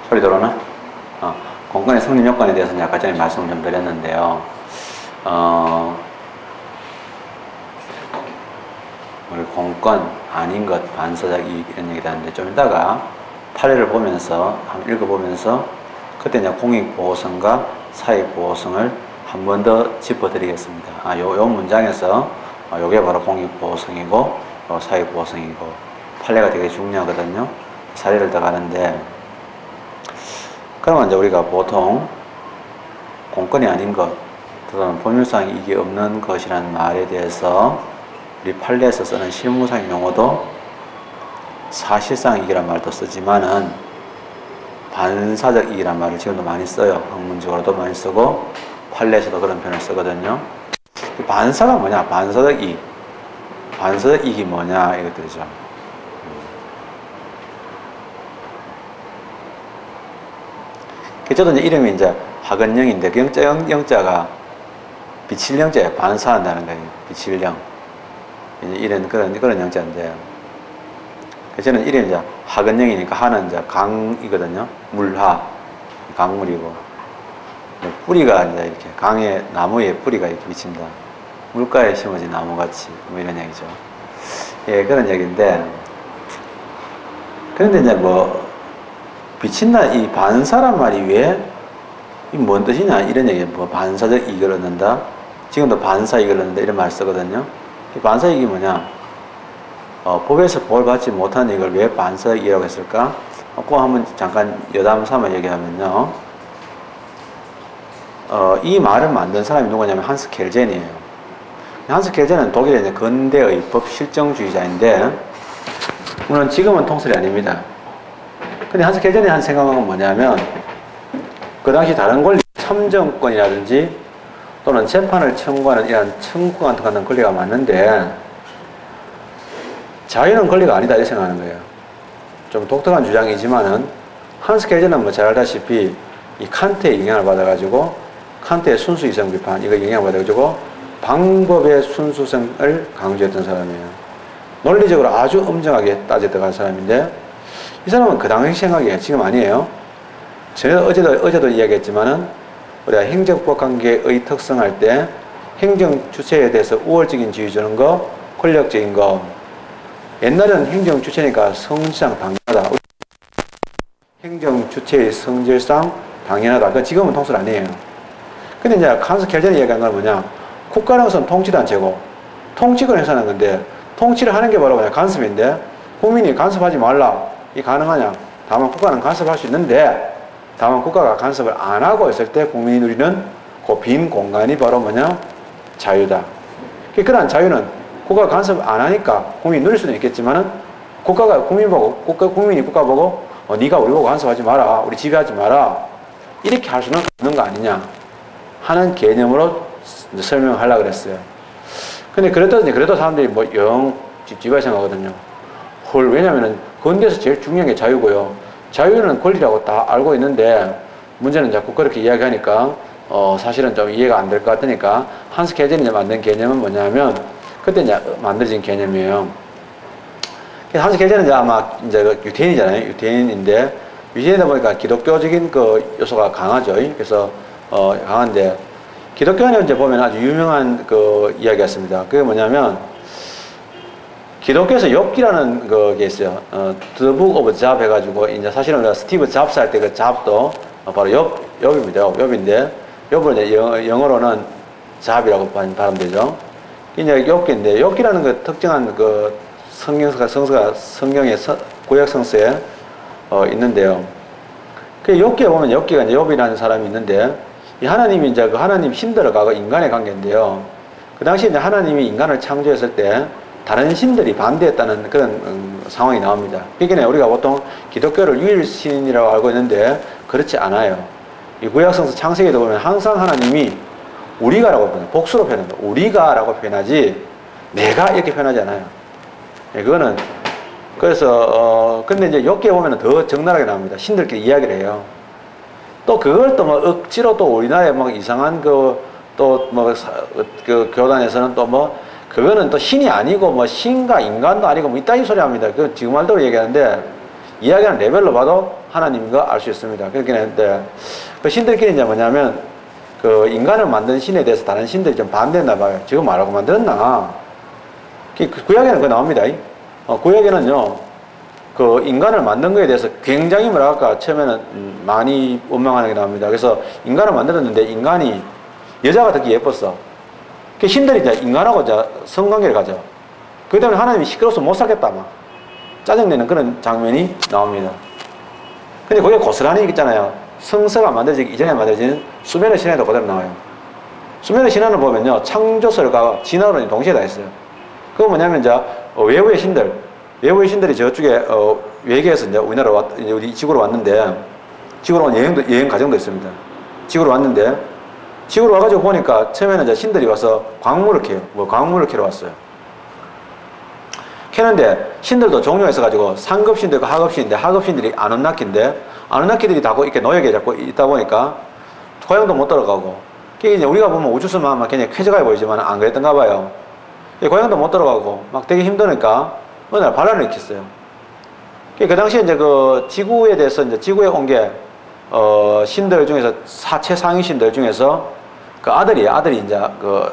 소리 들어오나? 공권의 성립 요건에 대해서는 아까 전에 말씀을 좀 드렸는데요. 우리 공권, 아닌 것, 반사적 이익 이런 얘기를 하는데 좀 이따가 판례를 보면서 한번 읽어보면서 그때 이제 공익보호성과 사익보호성을 한 번 더 짚어드리겠습니다. 요 문장에서 요게 바로 공익보호성이고 요 사익보호성이고 판례가 되게 중요하거든요. 사례를 더 가는데 그러면 이제 우리가 보통 공권이 아닌 것 또는 법률상 이익이 없는 것이라는 말에 대해서 우리 판례에서 쓰는 실무상 용어도 사실상 이익이란 말도 쓰지만은 반사적 이익이란 말을 지금도 많이 써요. 학문적으로도 많이 쓰고 판례에서도 그런 표현을 쓰거든요. 반사가 뭐냐? 반사적 이익. 반사적 이익이 뭐냐? 이것들이죠. 저도 이제 이름이 이제 학은영인데 그 영자가 비칠영자예요. 반사한다는 거예요. 비칠영. 이런 그런 영자인데 저는 이름이 이제 학은영이니까 하는 이제 강이거든요. 물하 강물이고 뿌리가 이제 이렇게 강의 나무에 뿌리가 이렇게 비친다. 물가에 심어진 나무같이 뭐 이런 얘기죠. 예, 그런 얘기인데 그런데 이제 뭐 비친다 이 반사란 말이 왜 이 뭔 뜻이냐 이런 얘기예요. 뭐 반사적 이익을 얻는다. 지금도 반사 이익을 얻는다 이런 말 쓰거든요. 이 반사 이익이 뭐냐? 법에서 보호를 받지 못한 이익을 왜 반사 이익이라고 했을까? 그거 한번 잠깐 여담 삼아 얘기하면요. 이 말을 만든 사람이 누구냐면 한스 켈젠이에요. 한스 켈젠은 독일의 이제 근대의 법 실정주의자인데 물론 지금은 통설이 아닙니다. 근데 한스 켈젠이 한 생각은 뭐냐면 그 당시 다른 권리 참정권이라든지 또는 재판을 청구하는 이런 청구 같은 권리가 많은데 자유는 권리가 아니다 이렇게 생각하는 거예요. 좀 독특한 주장이지만은 한스 켈젠은 뭐 잘 알다시피 이 칸트의 영향을 받아가지고 칸트의 순수 이성 비판 이거 영향을 받아가지고 방법의 순수성을 강조했던 사람이에요. 논리적으로 아주 엄정하게 따져 들어간 사람인데 이 사람은 그 당시 생각이에요. 지금 아니에요. 전에 어제도 이야기했지만은 우리가 행정법 관계의 특성할 때 행정 주체에 대해서 우월적인 지위 주는 거, 권력적인 거. 옛날에는 행정 주체니까 성질상 당연하다. 행정 주체의 성질상 당연하다. 그 지금은 통설 아니에요. 근데 이제 한스 켈젠이 얘기한 건 뭐냐? 국가로서는 통치단체고 통치권을 행사하는 건데 통치를 하는 게 바로 뭐냐? 간섭인데 국민이 간섭하지 말라. 이 가능하냐? 다만 국가는 간섭할 수 있는데 다만 국가가 간섭을 안 하고 있을 때 국민이 누리는 그 빈 공간이 바로 뭐냐? 자유다. 그러한 자유는 국가가 간섭 안 하니까 국민이 누릴 수는 있겠지만은 국가가 국민 보고 국민이 국가 보고 네가 우리 보고 간섭하지 마라. 우리 지배하지 마라. 이렇게 할 수는 없는 거 아니냐 하는 개념으로 설명하려고 그랬어요. 근데 그래도 사람들이 뭐 영 찝찝하게 생각하거든요. 왜냐면은 근대에서 제일 중요한 게 자유고요. 자유는 권리라고 다 알고 있는데 문제는 자꾸 그렇게 이야기하니까 사실은 좀 이해가 안 될 것 같으니까 한스 켈젠이 만든 개념은 뭐냐면 그때 이제 만들어진 개념이에요. 한스 켈젠은 이제 아마 이제 유태인이잖아요. 유태인인데 유태인이다 보니까 기독교적인 그 요소가 강하죠. 그래서 강한데 기독교안에 이제 보면 아주 유명한 그 이야기가 있습니다. 그게 뭐냐면 기독교에서 욥기라는 그게 있어요. The Book of Job 해가지고 이제 사실은 우리가 스티브 잡스 할 때 그 잡도 바로 욥입니다. 욥인데 욥을 이제 영어로는 잡이라고 발음되죠. 이제 욥기인데 욥기라는 그 특정한 그 성경의 구약 성서에 있는데요. 그 욥기에 보면 욥기가 이제 욥이라는 사람이 있는데 이 하나님이 이제 그 하나님 신들어가고 인간의 관계인데요. 그 당시에 이제 하나님이 인간을 창조했을 때 다른 신들이 반대했다는 그런 상황이 나옵니다. 그러니까 우리가 보통 기독교를 유일신이라고 알고 있는데 그렇지 않아요. 이 구약성서 창세기도 보면 항상 하나님이 우리가라고 표현해요. 복수로 표현합니다. 우리가라고 표현하지 내가 이렇게 표현하지 않아요. 예, 그거는 근데 이제 욥기에 보면 더 적나라하게 나옵니다. 신들끼리 이야기를 해요. 또 그걸 또 뭐 억지로 또 우리나라에 막 이상한 그 교단에서는 또 뭐 그거는 또 신이 아니고 신과 인간도 아니고 이따위 소리 합니다. 그 지금 말대로 얘기하는데 이야기하는 레벨로 봐도 하나님인 거 알 수 있습니다. 그렇긴 했는데, 그 신들끼리 이제 뭐냐면, 그 인간을 만든 신에 대해서 다른 신들이 좀 반대했나 봐요. 지금 말하고 만들었나? 구약에는 그거 나옵니다. 구약에는요, 그 인간을 만든 거에 대해서 굉장히 뭐랄까, 처음에는 많이 원망하는 게 나옵니다. 그래서 인간을 만들었는데 인간이 여자가 듣기 예뻤어. 그 신들이 이제 인간하고 이제 성관계를 가져. 그 때문에 하나님이 시끄러워서 못 살겠다, 막. 짜증내는 그런 장면이 나옵니다. 근데 거기에 고스란히 있잖아요. 성서가 만들어지기 이전에 만들어진 수메르 신화에도 그대로 나와요. 수메르 신화를 보면요, 창조설과 진화론이 동시에 다 있어요. 그건 뭐냐면 이제 외부의 신들이 저쪽에 외계에서 이제 우리나라 우리 지구로 왔는데, 지구로 온 여행 과정도 있습니다. 지구로 왔는데, 지구로 와가지고 보니까 처음에는 이제 신들이 와서 광물을 캐요. 광물을 캐러 왔어요. 캐는데 신들도 종류가 있어가지고 상급신도 있고 하급신인데, 하급신들이 아누나키들이 다 이렇게 노예게 잡고 있다 보니까 고향도 못 들어가고, 그게 이제 우리가 보면 우주선만 막 굉장히 쾌적해 보이지만 안 그랬던가 봐요. 고향도 못 들어가고 막 되게 힘드니까 어느 날 반란을 일으켰어요. 그 당시에 이제 그 지구에 대해서 이제 지구에 온 게 신들 중에서 최상위 신들 중에서 그 아들이 이제 그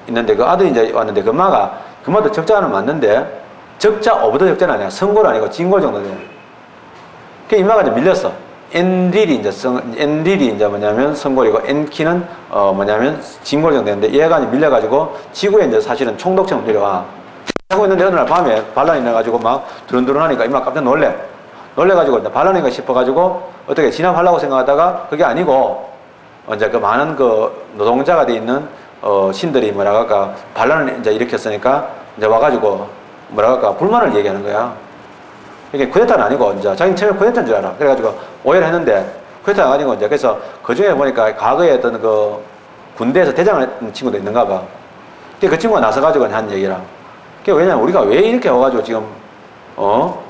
있는데, 그 아들이 이제 왔는데, 그 마도 적자는 맞는데 적자 오버더 적자는 아니야. 선골 아니고 진골 정도 돼요. 그 이마가 이제 밀렸어. 엔릴이 이제 뭐냐면 선골이고, 엔키는 뭐냐면 진골 정도 되는데, 얘가 이제 밀려가지고 지구에 이제 사실은 총독처럼 내려와. 하고 있는데 어느 날 밤에 반란이 나가지고 막 두런두런하니까 이마 깜짝 놀래가지고 반란인가 싶어가지고 어떻게 진압하려고 생각하다가 그게 아니고, 이제 그 많은 그 노동자가 돼 있는 신들이 뭐랄까 반란을 이제 일으켰으니까 이제 와가지고 뭐랄까 불만을 얘기하는 거야. 이게 쿠데타는 아니고 이제 자기는 처음에 쿠데타인 줄 알아. 그래가지고 오해를 했는데 쿠데타가 아니고, 이제 그래서 그 중에 보니까 과거에 어떤 그 군대에서 대장을 했던 친구도 있는가 봐. 그 친구가 나서가지고 한 얘기라. 그게 왜냐면 우리가 왜 이렇게 와가지고 지금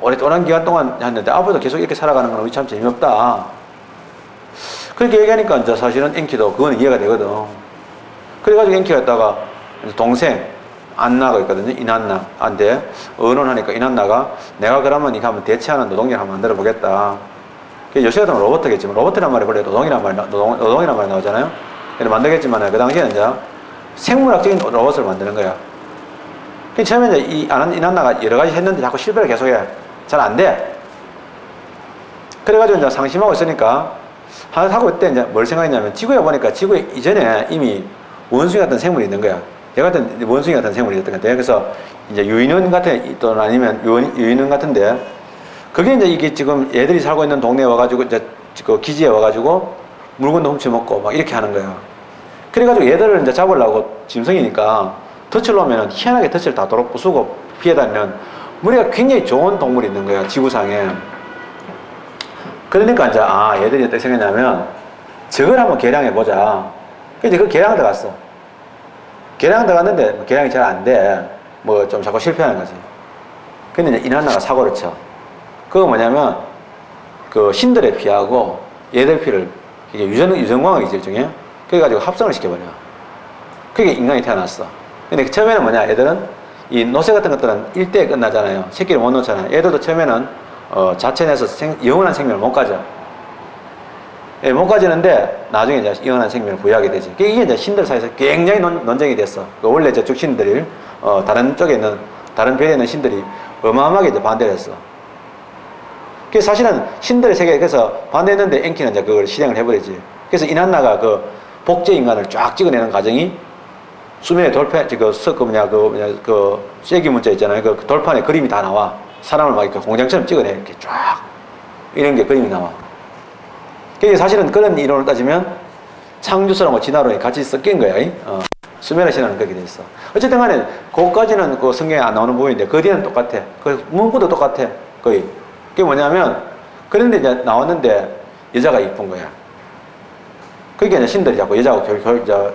오랫동안 기간 동안 했는데 앞으로도 계속 이렇게 살아가는 건 우리 참 재미없다. 그렇게 얘기하니까 이제 사실은 엔키도 그건 이해가 되거든. 그래가지고 엔키가 했다가 동생 안나가 있거든요. 이난나한테 의논하니까 이난나가 내가 그러면 이거 한번 대체하는 노동력 한번 만들어 보겠다. 요새 같으면 로봇이겠지만, 로봇이란 말이 원래 노동이란 말이 나오잖아요. 그래서 만들겠지만 그 당시에는 이제 생물학적인 로봇을 만드는 거야. 처음에 이제 이난나가 여러 가지 했는데 자꾸 실패를 계속해. 잘 안 돼. 그래가지고 이제 상심하고 있으니까 하고 있대. 이제 뭘 생각했냐면, 지구에 보니까 지구에 이전에 이미 원숭이 같은 생물이 있는 거야. 얘 같은 원숭이 같은 생물이 있던 것 같아요. 그래서 이제 유인원 같은, 또는 아니면 유인원 같은데, 그게 이제 이게 지금 얘들이 살고 있는 동네에 와가지고 이제 그 기지에 와가지고 물건도 훔쳐먹고 막 이렇게 하는 거야. 그래가지고 얘들을 이제 잡으려고, 짐승이니까 덫을 놓으면 희한하게 덫을 다 도로 부수고 피해 다니는 우리가 굉장히 좋은 동물이 있는 거야, 지구상에. 그러니까 이제 얘들이 어떻게 생겼냐면 저걸 한번 개량해 보자. 이제 그 개량 들어갔어. 개량 들어갔는데 개량이 잘 안 돼. 뭐 좀 자꾸 실패하는 거지. 근데 이제 이난나가 사고를 쳐. 그거 뭐냐면 그 신들의 피하고 얘들 피를 이게 유전광학이지 일종의. 그래가지고 합성을 시켜버려. 그게 인간이 태어났어. 근데 처음에는 뭐냐, 얘들은 이 노새 같은 것들은 일대에 끝나잖아요. 새끼를 못 놓잖아요. 얘들도 처음에는 자체 내서 영원한 생명을 못 가져. 예, 못 가지는데 나중에 이제 영원한 생명을 부여하게 되지. 이게 이제 신들 사이에서 굉장히 논쟁이 됐어. 원래 저쪽 신들이 다른 쪽에 있는, 다른 별에 있는 신들이 어마어마하게 이제 반대를 했어. 그래서 사실은 신들의 세계에 그래서 반대했는데 엔키는 이제 그걸 실행을 해버리지. 그래서 이난나가 그 복제 인간을 쫙 찍어내는 과정이 수면의 돌판, 그 쐐기 문자 있잖아요. 그 돌판에 그림이 다 나와. 사람을 막 이렇게 공장처럼 찍어내. 이렇게 쫙. 이런 게 그림이 나와. 그게 사실은 그런 이론을 따지면 창조설하고 진화론이 같이 섞인 거야. 수메르 신화는 그렇게 돼 있어. 어쨌든 간에, 그거까지는 그 성경에 안 나오는 부분인데, 그 뒤에는 똑같아. 그 문구도 똑같아. 거의. 그게 뭐냐면, 그런데 이제 나왔는데, 여자가 이쁜 거야. 그게 이제 신들이 자꾸 여자하고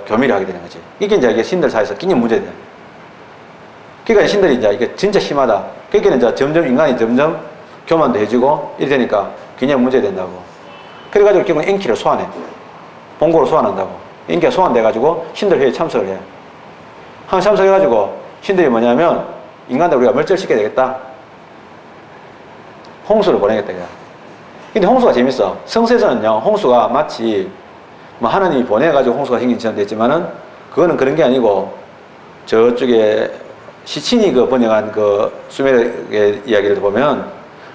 교미를 하게 되는 거지. 이게 이제 신들 사이에서 굉장히 문제돼. 그러니까 신들이 이제 이게 진짜 심하다. 그러니까 이제 점점 인간이 점점 교만도 해지고 이래 되니까 굉장히 문제된다고. 그래가지고 결국 엔키를 소환해. 본고로 소환한다고. 엔키가 소환돼가지고 신들 회의에 참석을 해. 한 참석해가지고 신들이 뭐냐면 인간들 우리가 멸절시켜야 되겠다. 홍수를 보내겠다. 근데 홍수가 재밌어. 성서에서는요, 홍수가 마치 뭐 하나님이 보내가지고 홍수가 생긴 처럼 됐지만은 그거는 그런 게 아니고 저쪽에 시친이 그 번역한 그 수메르의 이야기를 보면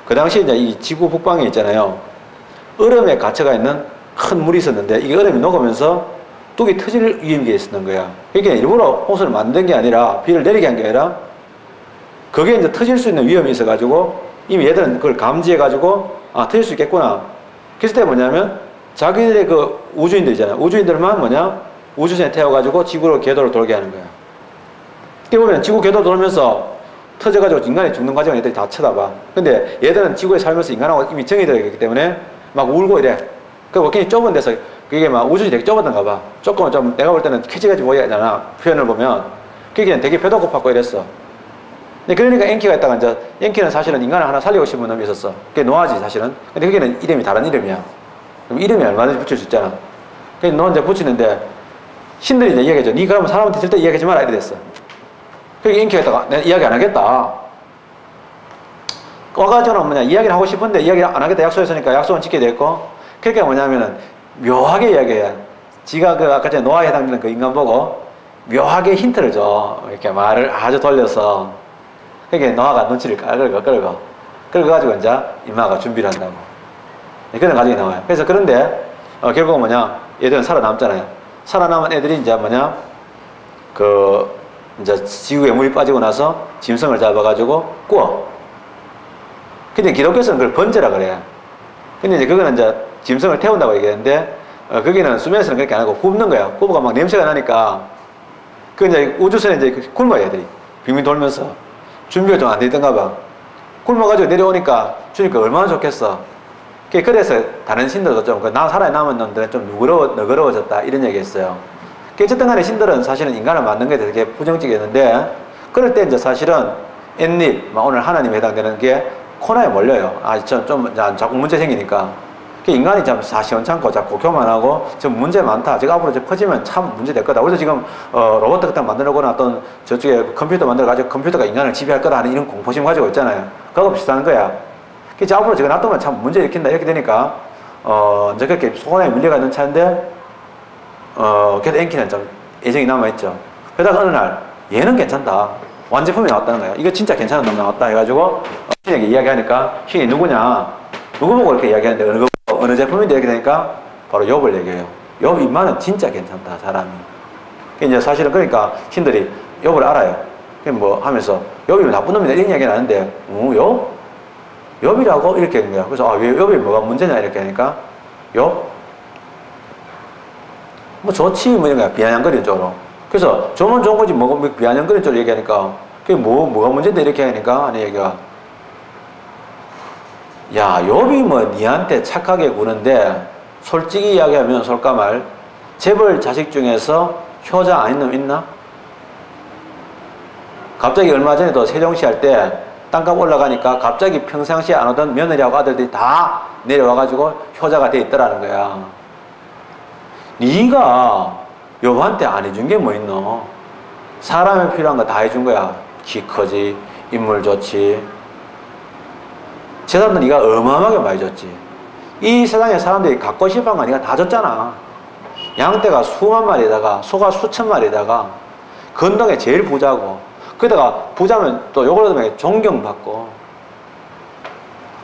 그 당시에 이제 이 지구 북방에 있잖아요. 얼음에 갇혀가 있는 큰 물이 있었는데 이게 얼음이 녹으면서 뚝이 터질 위험이 있었는 거야. 그러니까 일부러 홍수를 만든 게 아니라 비를 내리게 한 게 아니라 그게 이제 터질 수 있는 위험이 있어가지고 이미 얘들은 그걸 감지해가지고 아, 터질 수 있겠구나. 그랬을 때 뭐냐면 자기들의 그 우주인들 있잖아요. 우주인들만 뭐냐? 우주선에 태워가지고 지구로 궤도를 돌게 하는 거야. 어떻게 보면 지구 궤도 돌면서 터져가지고 인간이 죽는 과정을 얘들이 다 쳐다봐. 근데 얘들은 지구에 살면서 인간하고 이미 정이 들어있기 때문에 막 울고 이래. 그리고 굉장히 좁은 데서 그게 막 우주선이 되게 좁았던가 봐. 조금 좀 내가 볼 때는 캐치같이 보여야 되잖아. 표현을 보면. 그게 되게 배도 고팠고 이랬어. 근데 그러니까 엔키가 있다가 이제 엔키는 사실은 인간을 하나 살리고 싶은 놈이 있었어. 그게 노아지 사실은. 근데 그게는 이름이 다른 이름이야. 그럼 이름이 얼마든지 붙일 수 있잖아. 그래서 너 이제 붙이는데 신들이 이제 이야기하죠. 니 그러면 사람한테 절대 이야기하지 마라 이래 됐어. 그러니까 엔키가 있다가 내가 이야기 안 하겠다. 와가지고는 뭐냐 이야기를 하고 싶은데 이야기를 안 하겠다 약속했으니까 약속은 지켜야 되겠고 그러니까 뭐냐면은 묘하게 이야기해. 지가 그 아까 전에 노아에 해당되는 그 인간 보고 묘하게 힌트를 줘. 이렇게 말을 아주 돌려서 그러니까 노아가 눈치를 끌어가지고 이제 이마가 준비를 한다고. 그런 과정이 나와요. 그래서 그런데 결국은 뭐냐 얘들은 살아남잖아요. 살아남은 애들이 이제 뭐냐 그 이제 지구에 물이 빠지고 나서 짐승을 잡아가지고 구워. 근데 기독교에서는 그걸 번제라 그래. 근데 이제 그거는 이제 짐승을 태운다고 얘기했는데 거기는 수면에서는 그렇게 안 하고 굽는 거야. 굽어가 막 냄새가 나니까 그 이제 우주선에 이제 굶어야 애들이 빙빙 돌면서 준비가 좀 안 되던가 봐. 굶어가지고 내려오니까 주니까 얼마나 좋겠어. 그래서 다른 신들도 좀 나 살아남은 놈들은 좀 너그러워졌다 이런 얘기했어요. 어쨌든 간에 신들은 사실은 인간을 만든 게 되게 부정적이었는데 그럴 때 이제 사실은 앤립 오늘 하나님에 해당되는 게 코너에 몰려요. 아, 좀 자꾸 문제 생기니까. 인간이 참 시원찮고 자꾸 교만하고 좀 문제 많다. 지금 앞으로 퍼지면 참 문제 될 거다. 우리도 지금 로봇 같은 거 만들거나 어떤 저쪽에 컴퓨터 만들어가지고 컴퓨터가 인간을 지배할 거다 하는 이런 공포심 가지고 있잖아요. 그거 비슷한 거야. 그래서 앞으로 지금 놔두면 참 문제 일으킨다 이렇게 되니까 이제 그렇게 소원에 밀려가 있는 차인데 그래도 엔키는 좀 애정이 남아있죠. 그러다가 어느 날 얘는 괜찮다. 완제품이 나왔다는 거야. 이거 진짜 괜찮은 놈 나왔다 해가지고 신에게 이야기하니까 신이 누구냐 누구 보고 이렇게 이야기하는데 어느 제품인데 이렇게 되니까 바로 욥을 얘기해요. 욥 인마는 진짜 괜찮다 사람이. 이제 사실은 그러니까 신들이 욥을 알아요. 뭐 하면서 욥이 나쁜 놈이다 이런 이야기는 하는데 욥? 욥이라고 이렇게 하는 거야. 그래서 왜 욥이 뭐가 문제냐 이렇게 하니까 욥? 뭐 좋지 뭐 이런 거야. 비아냥거리는 쪽으로. 그래서 좋으면 좋은 거지 뭐 비아냥거리는 쪽으로 얘기하니까 그게 뭐가 문제인데 이렇게 하니까 하는 얘기가 야 욥이 뭐 니한테 착하게 구는데 솔직히 이야기하면 솔까말 재벌 자식 중에서 효자 아닌 놈 있나? 갑자기 얼마 전에도 세종시 할 때 땅값 올라가니까 갑자기 평상시에 안 오던 며느리하고 아들들이 다 내려와가지고 효자가 돼 있더라는 거야. 네가 욥한테 안 해준 게 뭐 있노? 사람에 필요한 거 다 해준 거야. 키 크지, 인물 좋지. 재산도 네가 어마어마하게 많이 줬지. 이 세상에 사람들이 갖고 싶은 거 네가 다 줬잖아. 양떼가 수만 마리에다가 소가 수천 마리에다가 건동에 제일 부자고 거기다가 부자면 또 요걸 때문에 존경받고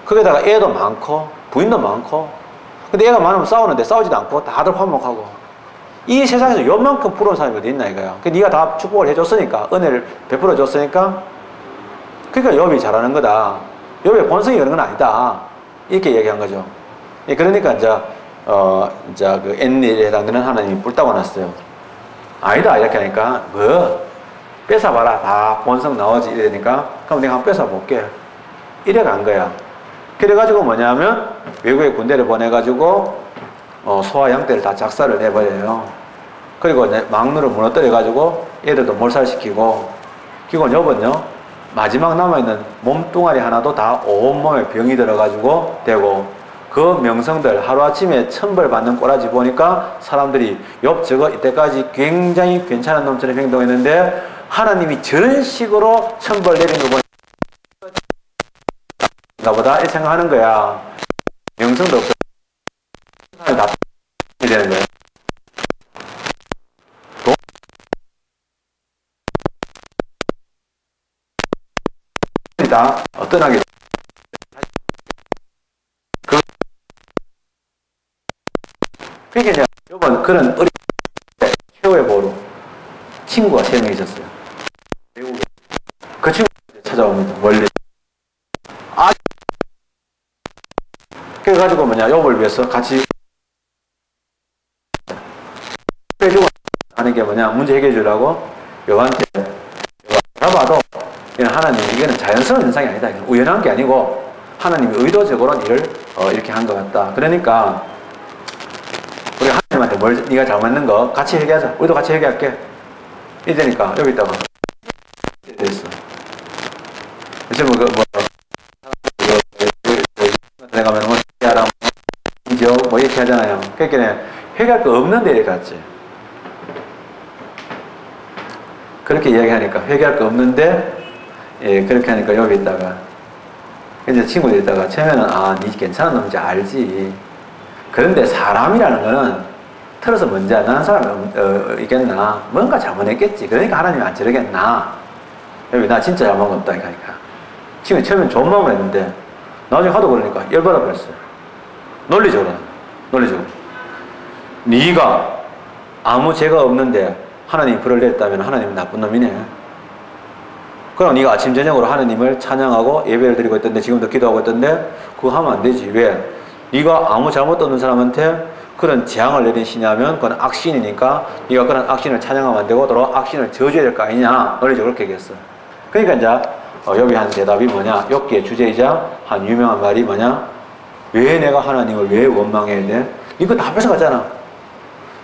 거기다가 애도 많고 부인도 많고 근데 애가 많으면 싸우는데 싸우지도 않고 다들 화목하고 이 세상에서 요만큼 부러운 사람이 어디 있나 이거야. 네가 다 축복을 해줬으니까 은혜를 베풀어 줬으니까 그러니까 욥이 잘하는 거다. 욥의 본성이 그런 건 아니다. 이렇게 얘기한 거죠. 그러니까 이제 그 엔닐에 해당되는 하나님이 뿔따고 났어요. 아니다 이렇게 하니까 뭐 뺏어봐라 다 본성 나오지 이러니까 그럼 내가 한번 뺏어볼게 이래 간 거야. 그래가지고 뭐냐면 외국에 군대를 보내가지고 소와 양떼를 다 작살을 내버려요. 그리고 이제 망루를 무너뜨려가지고 애들도 몰살시키고 그리고 욥은요 마지막 남아있는 몸뚱아리 하나도 다 온몸에 병이 들어가지고 되고 그 명성들 하루아침에 천벌받는 꼬라지 보니까 사람들이 욥 저거 이때까지 굉장히 괜찮은 놈처럼 행동했는데 하나님이 저런 식으로 천벌 내린 거 보니까 보다 이 생각하는 거야. 명성도 없어. 사람이 다 되는 거예요. 다 어떠하게 그러니까 이제 이번 그런 어린 최후의 보루 친구가 3명 있었어요. 그 친구 찾아옵니다. 원래 그래가지고 뭐냐 욥을 위해서 같이 해주고 하는 게 뭐냐 문제 해결해 주려고 욥한테 봐도 하나님 이거는 자연스러운 현상이 아니다. 우연한 게 아니고 하나님이 의도적으로 일을 이렇게 한 것 같다. 그러니까 우리 하나님한테 뭘 네가 잘 맞는 거 같이 얘기하자. 우리도 같이 얘기할게. 이러니까 여기 있다가 됐어. 지금 내가 뭐 하라 뭐 이렇게 하잖아요. 그러니까 회개할 거 없는데 이렇게 갔지. 그렇게 이야기하니까 회개할 거 없는데 예, 그렇게 하니까 여기 있다가 이제 친구들 있다가 처음에는 니 괜찮은 놈인지 알지. 그런데 사람이라는 거는 틀어서 먼저 안 나는 사람이 있겠나. 뭔가 잘못했겠지. 그러니까 하나님이 안 저러겠나. 여기 나 진짜 잘못한 거 없다. 그러니까 친구 처음엔 좋은 마음을 했는데 나중에 하도 그러니까 열받아 버렸어요. 논리적으로. 네가 아무 죄가 없는데 하나님이 불을 내렸다면 하나님은 나쁜 놈이네. 그럼 네가 아침 저녁으로 하나님을 찬양하고 예배를 드리고 있던데 지금도 기도하고 있던데 그거 하면 안 되지. 왜? 네가 아무 잘못 없는 사람한테 그런 재앙을 내린 신이라면 그건 악신이니까 네가 그런 악신을 찬양하면 안 되고 더러 악신을 저주해야 될 거 아니냐. 논리적으로 그렇게 얘기했어. 그러니까 이제 여기 한 대답이 뭐냐. 욥기의 주제이자 한 유명한 말이 뭐냐. 왜 내가 하나님을 왜 원망해야 돼? 이거 다 뺏어갔잖아.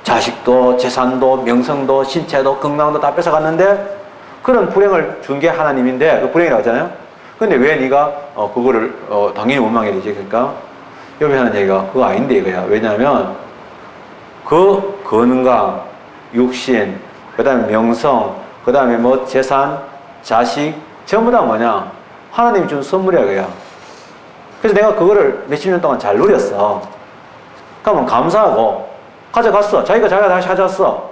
자식도 재산도 명성도 신체도 건강도 다 뺏어갔는데 그런 불행을 준 게 하나님인데 그 불행이라고 하잖아요. 근데 왜 네가 그거를 당연히 원망해야 되지. 그러니까 여기 하는 얘기가 그거 아닌데 이거야. 왜냐하면 그 건강, 육신, 그 다음에 명성, 그 다음에 뭐 재산, 자식 전부 다 뭐냐 하나님이 준 선물이야 그야. 그래서 내가 그거를 몇십 년 동안 잘 누렸어. 그러면 감사하고 가져갔어. 자기가 다시 가져왔어.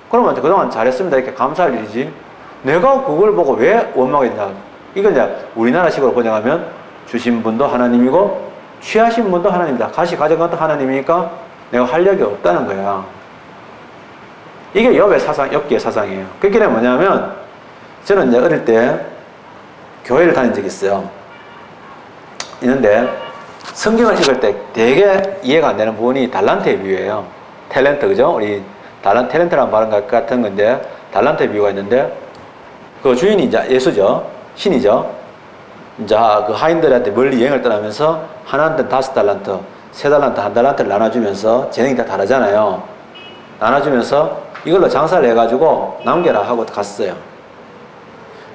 그러면 그동안 잘했습니다 이렇게 감사할 일이지. 내가 그걸 보고 왜 원망했냐. 이건 이제 우리나라식으로 번역하면 주신 분도 하나님이고 취하신 분도 하나님이다. 다시 가져간 것도 하나님이니까 내가 활력이 없다는 거야. 이게 욥의 사상, 욥기의 사상이에요. 그게 뭐냐면 저는 이제 어릴 때 교회를 다닌 적이 있어요. 있는데 성경을 읽을 때 되게 이해가 안 되는 부분이 달란트의 비유예요. 탤런트, 그죠? 우리 탤런트라는 말은 같은 건데 달란트의 비유가 있는데 그 주인이 이제 예수죠. 신이죠. 이제 그 하인들한테 멀리 여행을 떠나면서 하나한테는 5달란트, 3달란트, 1달란트를 나눠주면서 재능이 다 다르잖아요. 나눠주면서 이걸로 장사를 해가지고 남겨라 하고 갔어요.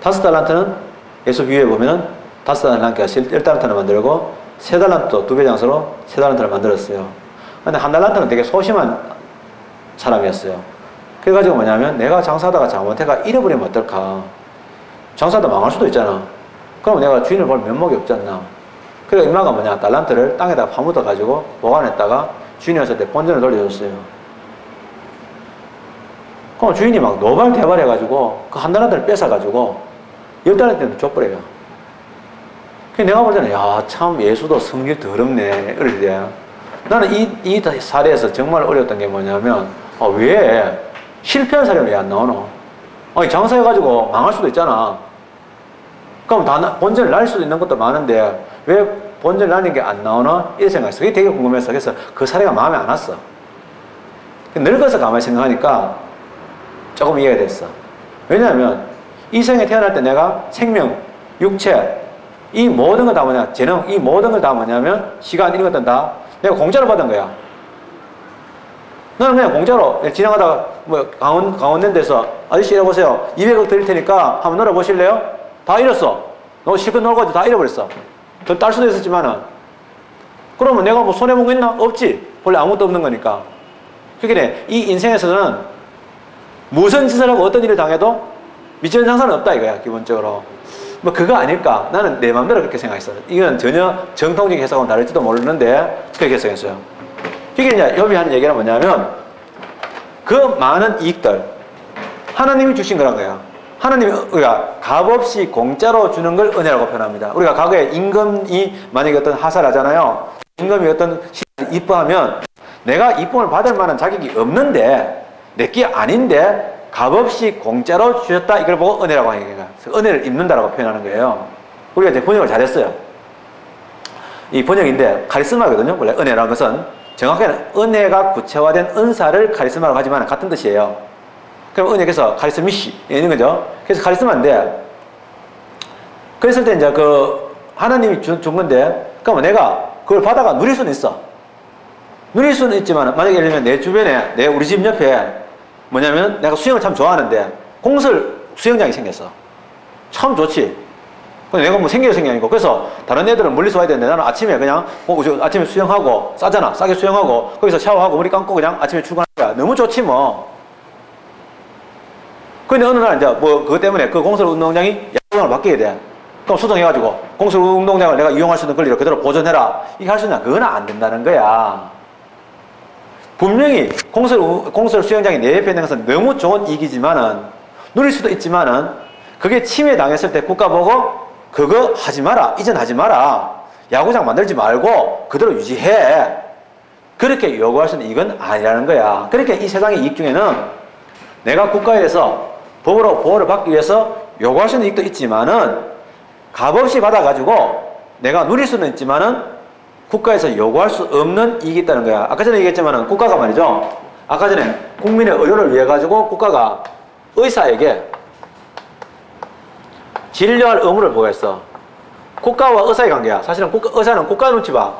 5달란트는 예수 비유에 보면은 5달란트 남겨서 1달란트를 만들고 3달란트 2배 장사로 3달란트를 만들었어요. 근데 1달란트는 되게 소심한 사람이었어요. 그래가지고 뭐냐면 내가 장사하다가 잘못해가 잃어버리면 어떨까. 장사하다 망할 수도 있잖아. 그럼 내가 주인을 볼 면목이 없지 않나. 그래서 인마가 뭐냐 달란트를 땅에다가 파묻어가지고 보관했다가 주인이 왔을 때 본전을 돌려줬어요. 그럼 주인이 막 노발대발 해가지고 그 1달란트를 뺏어가지고 10달란트는 줘버려요. 내가 볼 때는 야 참 예수도 성질 더럽네 이럴 때 나는 이 사례에서 정말 어려웠던 게 뭐냐면 왜 실패한 사람이 왜 안 나오노? 장사해가지고 망할 수도 있잖아. 그럼 본전을 날 수도 있는 것도 많은데 왜 본전을 나는 게 안 나오나? 이런 생각했어. 그게 되게 궁금해서 그래서 그 사례가 마음에 안 왔어. 늙어서 가만히 생각하니까 조금 이해가 됐어. 왜냐하면 이 생에 태어날 때 내가 생명, 육체 이 모든 걸 다 뭐냐 재능 이 모든 걸 다 뭐냐면 시간 이런 것들은 다 내가 공짜로 받은 거야. 나는 그냥 공짜로 지나가다가 뭐 강원랜드에서 아저씨 이래보세요 200억 드릴 테니까 한번 놀아보실래요? 다 잃었어. 너 실컷 놀고 다 잃어버렸어. 더 딸 수도 있었지만은 그러면 내가 뭐 손해본 거 있나? 없지. 원래 아무것도 없는 거니까. 그러니까 이 인생에서는 무슨 짓을 하고 어떤 일을 당해도 미치는 장사는 없다 이거야 기본적으로. 뭐 그거 아닐까? 나는 내 마음대로 그렇게 생각했어. 이건 전혀 정통적인 해석하고는 다를지도 모르는데 그렇게 해석했어요. 이게 이제 욥이 하는 얘기는 뭐냐면 그 많은 이익들 하나님이 주신 거란 거야. 하나님이 우리가 값없이 공짜로 주는 걸 은혜라고 표현합니다. 우리가 과거에 임금이 만약에 어떤 하사하잖아요. 임금이 어떤 시간을 이뻐하면 내가 이쁨을 받을 만한 자격이 없는데 내게 아닌데 값없이 공짜로 주셨다. 이걸 보고 은혜라고 하는 거예요. 은혜를 입는다라고 표현하는 거예요. 우리가 이제 번역을 잘했어요. 이 번역인데 카리스마거든요. 원래 은혜라는 것은 정확하게는 은혜가 구체화된 은사를 카리스마라고 하지만 같은 뜻이에요. 그럼 은혜에서 카리스미시 있는 거죠. 그래서 카리스마인데 그랬을 때 이제 그 하나님이 준 건데 그러면 내가 그걸 받아가 누릴 수는 있어. 누릴 수는 있지만 만약에 예를 들면 내 주변에 우리 집 옆에 뭐냐면 내가 수영을 참 좋아하는데 공설 수영장이 생겼어. 참 좋지. 근데 내가 뭐 생겨야 생겨 아니고 그래서 다른 애들은 멀리서 와야 되는데 나는 아침에 그냥 아침에 수영하고 싸잖아. 싸게 수영하고 거기서 샤워하고 머리 감고 그냥 아침에 출근하는 거야. 너무 좋지 뭐. 근데 어느 날 이제 뭐 그것 때문에 그 공설 운동장이 야구장으로 바뀌게 돼. 그럼 수정해가지고 공설 운동장을 내가 이용할 수 있는 권리를 그대로 보존해라. 이게 할 수 있냐? 그건 안 된다는 거야. 분명히 공설 수영장이 내 옆에 있는 것은 너무 좋은 이익이지만은 누릴 수도 있지만은 그게 침해당했을 때 국가 보고 그거 하지 마라. 이전 하지 마라. 야구장 만들지 말고 그대로 유지해. 그렇게 요구할 수 있는 이건 아니라는 거야. 그러니까 이 세상의 이익 중에는 내가 국가에서 법으로 보호를 받기 위해서 요구할 수 있는 이익도 있지만은 값없이 받아가지고 내가 누릴 수는 있지만은 국가에서 요구할 수 없는 이익이 있다는 거야. 아까 전에 얘기했지만은 국가가 말이죠. 아까 전에 국민의 의료를 위해 가지고 국가가 의사에게 진료할 의무를 부과했어. 국가와 의사의 관계야. 사실은 의사는 국가 눈치 봐.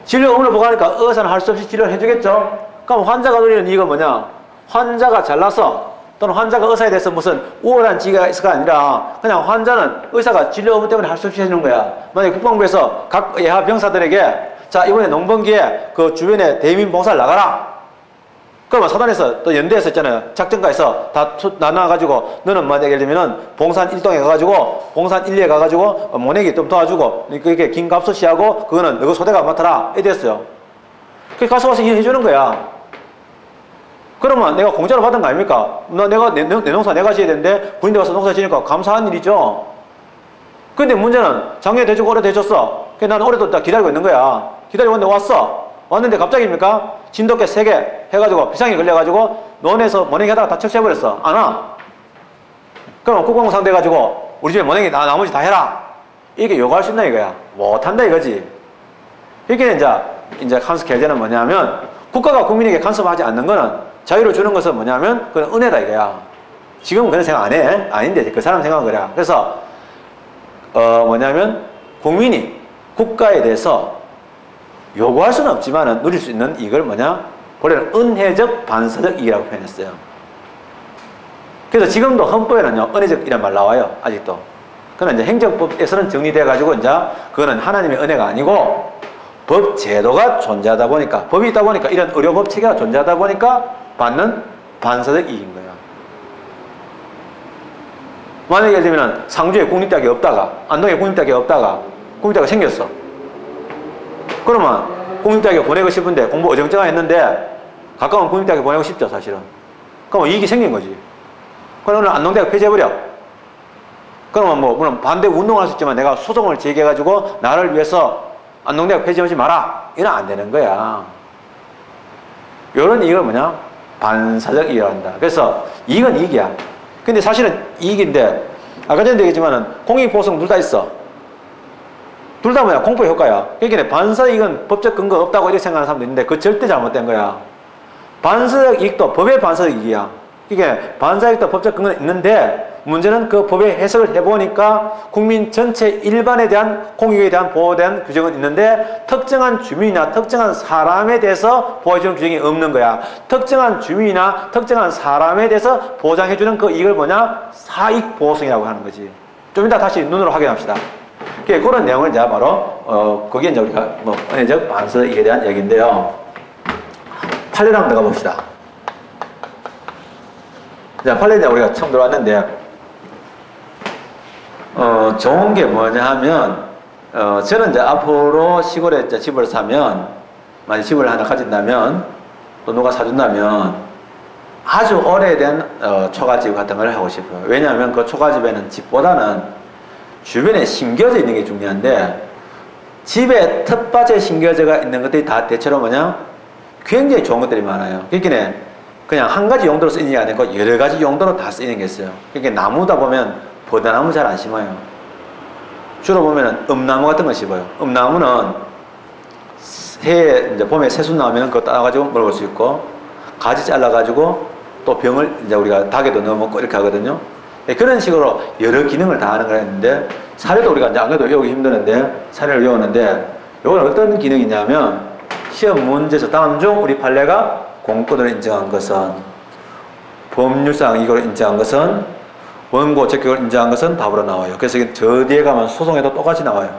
진료 의무를 부과하니까 의사는 할 수 없이 치료를 해주겠죠. 그럼 환자가 누리는 이익은 뭐냐? 환자가 잘나서 또는 환자가 의사에 대해서 무슨 우월한 지위가 있을까 아니라 그냥 환자는 의사가 진료 의무 때문에 할 수 없이 해주는 거야. 만약에 국방부에서 각 예하 병사들에게 자 이번에 농번기에 그 주변에 대민 봉사를 나가라. 그러면 사단에서 또 연대에서 있잖아요. 작전가에서 다 나눠가지고 너는 만약에 예를 들면은 봉산 1동에 가가지고 봉산 1, 2에 가가지고 모내기 좀 도와주고 그렇게 긴갑수시하고 그거는 너가 소대가 맡아라. 이래 됐어요. 그게 가서 와서 일해주는 거야. 그러면 내가 공짜로 받은 거 아닙니까? 내가 내 농사 내가 지어야 되는데 군인대 가서 농사 지니까 감사한 일이죠. 근데 문제는 작년에 대주고 올해 대줬어. 그래서 나는 올해도 기다리고 있는 거야. 기다리고 있는데 왔어. 왔는데 갑자기입니까? 진돗개 3개 해가지고 비상이 걸려가지고 논에서 모내기 하다가 다 철수해버렸어. 안 와. 그럼 국방부 상대해가지고 우리 집에 모내기 나머지 다 해라. 이게 요구할 수 있나 이거야. 못한다 이거지. 이게 이제 간섭 계제는 뭐냐면 국가가 국민에게 간섭하지 않는 거는 자유를 주는 것은 뭐냐면 그건 은혜다 이거야. 지금은 그런 생각 안 해. 아닌데 그 사람 생각은 그래. 그래서 뭐냐면 국민이 국가에 대해서 요구할 수는 없지만 누릴 수 있는 이걸 뭐냐? 원래는 은혜적 반사적 이익이라고 표현했어요. 그래서 지금도 헌법에는요, 은혜적이란 말 나와요. 아직도. 그건 이제 행정법에서는 정리돼가지고 이제 그거는 하나님의 은혜가 아니고 법 제도가 존재하다 보니까 법이 있다 보니까 이런 의료법 체계가 존재하다 보니까 받는 반사적 이익인 거야. 만약에 예를 들면 상주에 국립대학이 없다가 안동에 국립대학이 없다가 국립대학이 생겼어. 그러면 국립대학에 보내고 싶은데 공부 어정쩡하 했는데 가까운 국립대학에 보내고 싶죠 사실은. 그러면 이익이 생긴 거지. 그럼 오늘 안동대학 폐지해버려. 그러면 뭐 물론 반대 운동을 할 수 있지만 내가 소송을 제기해가지고 나를 위해서 안동대학 폐지하지 마라. 이러면 안 되는 거야. 이런 이익을 뭐냐? 반사적 이익이라고 한다. 그래서 이익은 이익이야. 근데 사실은 이익인데 아까 전에 얘기했지만은 공익보성 둘 다 있어. 둘 다 뭐야? 공포의 효과야. 그러니까 반사적 이익은 법적 근거 없다고 이렇게 생각하는 사람도 있는데 그거 절대 잘못된 거야. 반사적 이익도 법의 반사적 이익이야. 그러니까 반사적 이익도 법적 근거는 있는데 문제는 그 법의 해석을 해보니까 국민 전체 일반에 대한 공익에 대한 보호에 대한 규정은 있는데 특정한 주민이나 특정한 사람에 대해서 보호해주는 규정이 없는 거야. 특정한 주민이나 특정한 사람에 대해서 보장해주는 그 이익을 뭐냐? 사익보호성이라고 하는 거지. 좀 이따 다시 눈으로 확인합시다. 그런 내용을 이제 바로 거기에 이제 우리가 뭐 은혜적 반사적에 대한 얘기인데요. 판례를 한번 들어가 봅시다. 자, 판례에 우리가 처음 들어왔는데 좋은 게 뭐냐 하면, 저는 이제 앞으로 시골에 이제 집을 사면, 만약 집을 하나 가진다면, 또 누가 사준다면, 아주 오래된 초가집 같은 걸 하고 싶어요. 왜냐하면 그 초가집에는 집보다는 주변에 심겨져 있는 게 중요한데, 집에 텃밭에 심겨져가 있는 것들이 다 대체로 뭐냐? 굉장히 좋은 것들이 많아요. 그러니까 그냥 한 가지 용도로 쓰이는 게 아니고 여러 가지 용도로 다 쓰이는 게 있어요. 그러니까 나무다 보면 버드나무 잘 안 심어요. 주로 보면은 음나무 같은 거 심어요. 음나무는 이제 봄에 새순 나오면 그거 따가지고 먹을 수 있고, 가지 잘라가지고 또 병을 이제 우리가 닭에도 넣어 먹고 이렇게 하거든요. 그런 식으로 여러 기능을 다 하는 거 했는데, 사례도 우리가 이제 안 그래도 외우기 힘드는데, 사례를 외우는데, 이건 어떤 기능이냐면, 시험 문제에서 다음 중 우리 판례가 공권을 인정한 것은, 법률상 이걸 인정한 것은, 원고 적격을 인정한 것은 답으로 나와요. 그래서 저 뒤에 가면 소송에도 똑같이 나와요.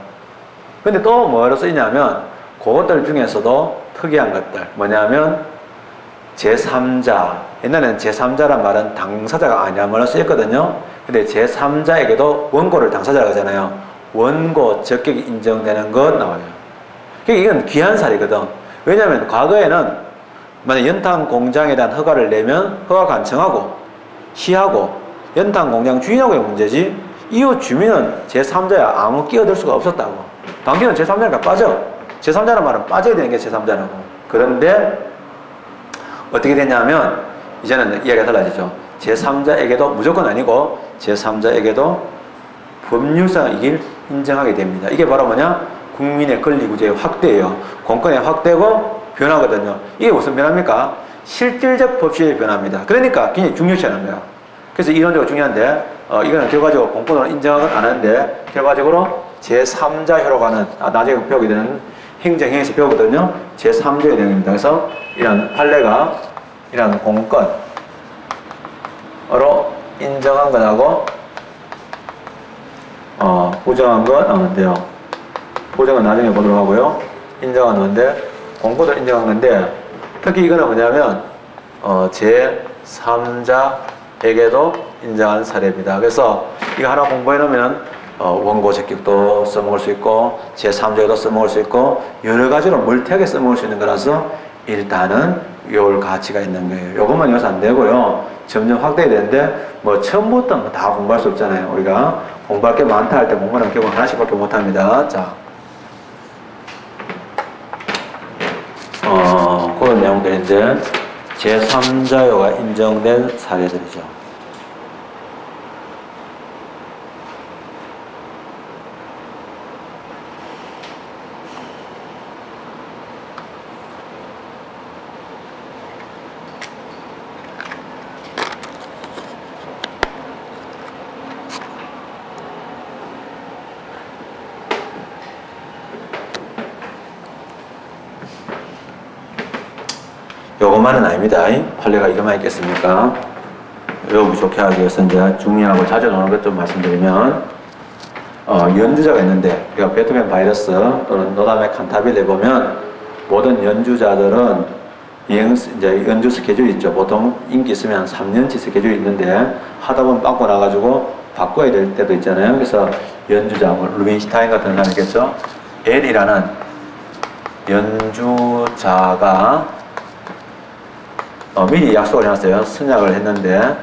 근데 또 뭐로 쓰이냐면, 그것들 중에서도 특이한 것들. 뭐냐면, 제3자. 옛날에는 제3자란 말은 당사자가 아니야말로 쓰였거든요. 근데 제3자에게도 원고를 당사자라고 하잖아요. 원고 적격이 인정되는 것 나와요. 그러니까 이건 귀한 사례거든. 왜냐하면 과거에는 만약 연탄 공장에 대한 허가를 내면 허가 간청하고 시하고 연탄 공장 주인하고의 문제지, 이웃 주민은 제3자야 아무 끼어들 수가 없었다고. 당신은 제3자니까 빠져. 제3자란 말은 빠져야 되는 게 제3자라고. 그런데 어떻게 되냐면 이제는 이야기가 달라지죠. 제3자에게도 무조건 아니고 제3자에게도 법률상 이길 인정하게 됩니다. 이게 바로 뭐냐? 국민의 권리구조의 확대예요. 공권의 확대고 변화거든요. 이게 무슨 변화입니까? 실질적 법치의 변화입니다. 그러니까 굉장히 중요시하는 거야. 그래서 이론적으로 중요한데, 이거는 결과적으로 공권으로 인정은 안 하는데, 결과적으로 제3자효로 가는, 나중에 배우게 되는 행정행에서 배우거든요. 제3자의 내용입니다. 그래서 이런 판례가 이런 공권으로 인정한 것하고 부정한 건 나오는데요. 부정은 나중에 보도록 하고요. 인정한 건데, 공권으로 인정한 건데, 특히 이거는 뭐냐면 제3자에게도 인정한 사례입니다. 그래서 이거 하나 공부해 놓으면 원고 적격도 써먹을 수 있고 제3자에도 써먹을 수 있고 여러 가지로 물태하게 써먹을 수 있는 거라서 일단은 외울 가치가 있는 거예요. 요것만 외워서 안 되고요. 점점 확대해야 되는데 뭐 처음부터 다 공부할 수 없잖아요. 우리가 공부할 게 많다 할 때 공부하는 경우 하나씩밖에 못합니다. 자, 그런 내용들인데 제3자요가 인정된 사례들이죠. 요것만은 아닙니다. 판례가 이것만 있겠습니까? 외우기 좋게 하기 위해서 이제 중요하고 자주 나오는 것 좀 말씀드리면, 연주자가 있는데, 우리가 베토벤 바이러스 또는 노담의 칸타빌레 보면 모든 연주자들은 이제 연주 스케줄이 있죠. 보통 인기 있으면 3년치 스케줄이 있는데 하다 보면 빵꾸 나가지고 바꿔야 될 때도 있잖아요. 그래서 연주자, 루빈슈타인 같은 사람이겠죠. L이라는 연주자가 미리 약속을 해놨어요. 선약을 했는데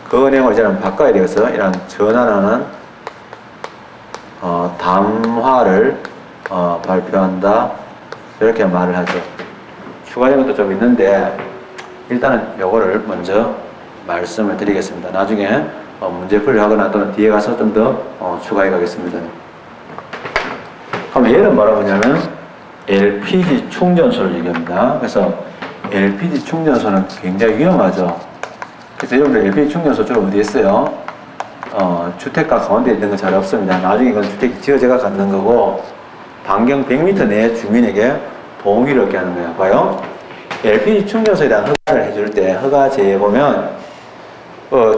그 내용을 이제는 바꿔야 되겠어요. 이런 전환하는 담화를 발표한다, 이렇게 말을 하죠. 추가적인 것도 좀 있는데 일단은 요거를 먼저 말씀을 드리겠습니다. 나중에 문제풀이를 하거나 또는 뒤에 가서 좀 더 추가해 가겠습니다. 그럼 얘는 뭐라고 하냐면 LPG 충전소를 얘기합니다. 그래서 LPG 충전소는 굉장히 위험하죠. 그래서 여러분들 LPG 충전소 주로 어디에 있어요? 주택가 가운데 있는 건 잘 없습니다. 나중에 이건 주택이 지어져가 갖는 거고 반경 100m 내 주민에게 동의를 얻게 하는 거예요. 봐요. LPG 충전소에 대한 허가를 해줄 때 허가제에 보면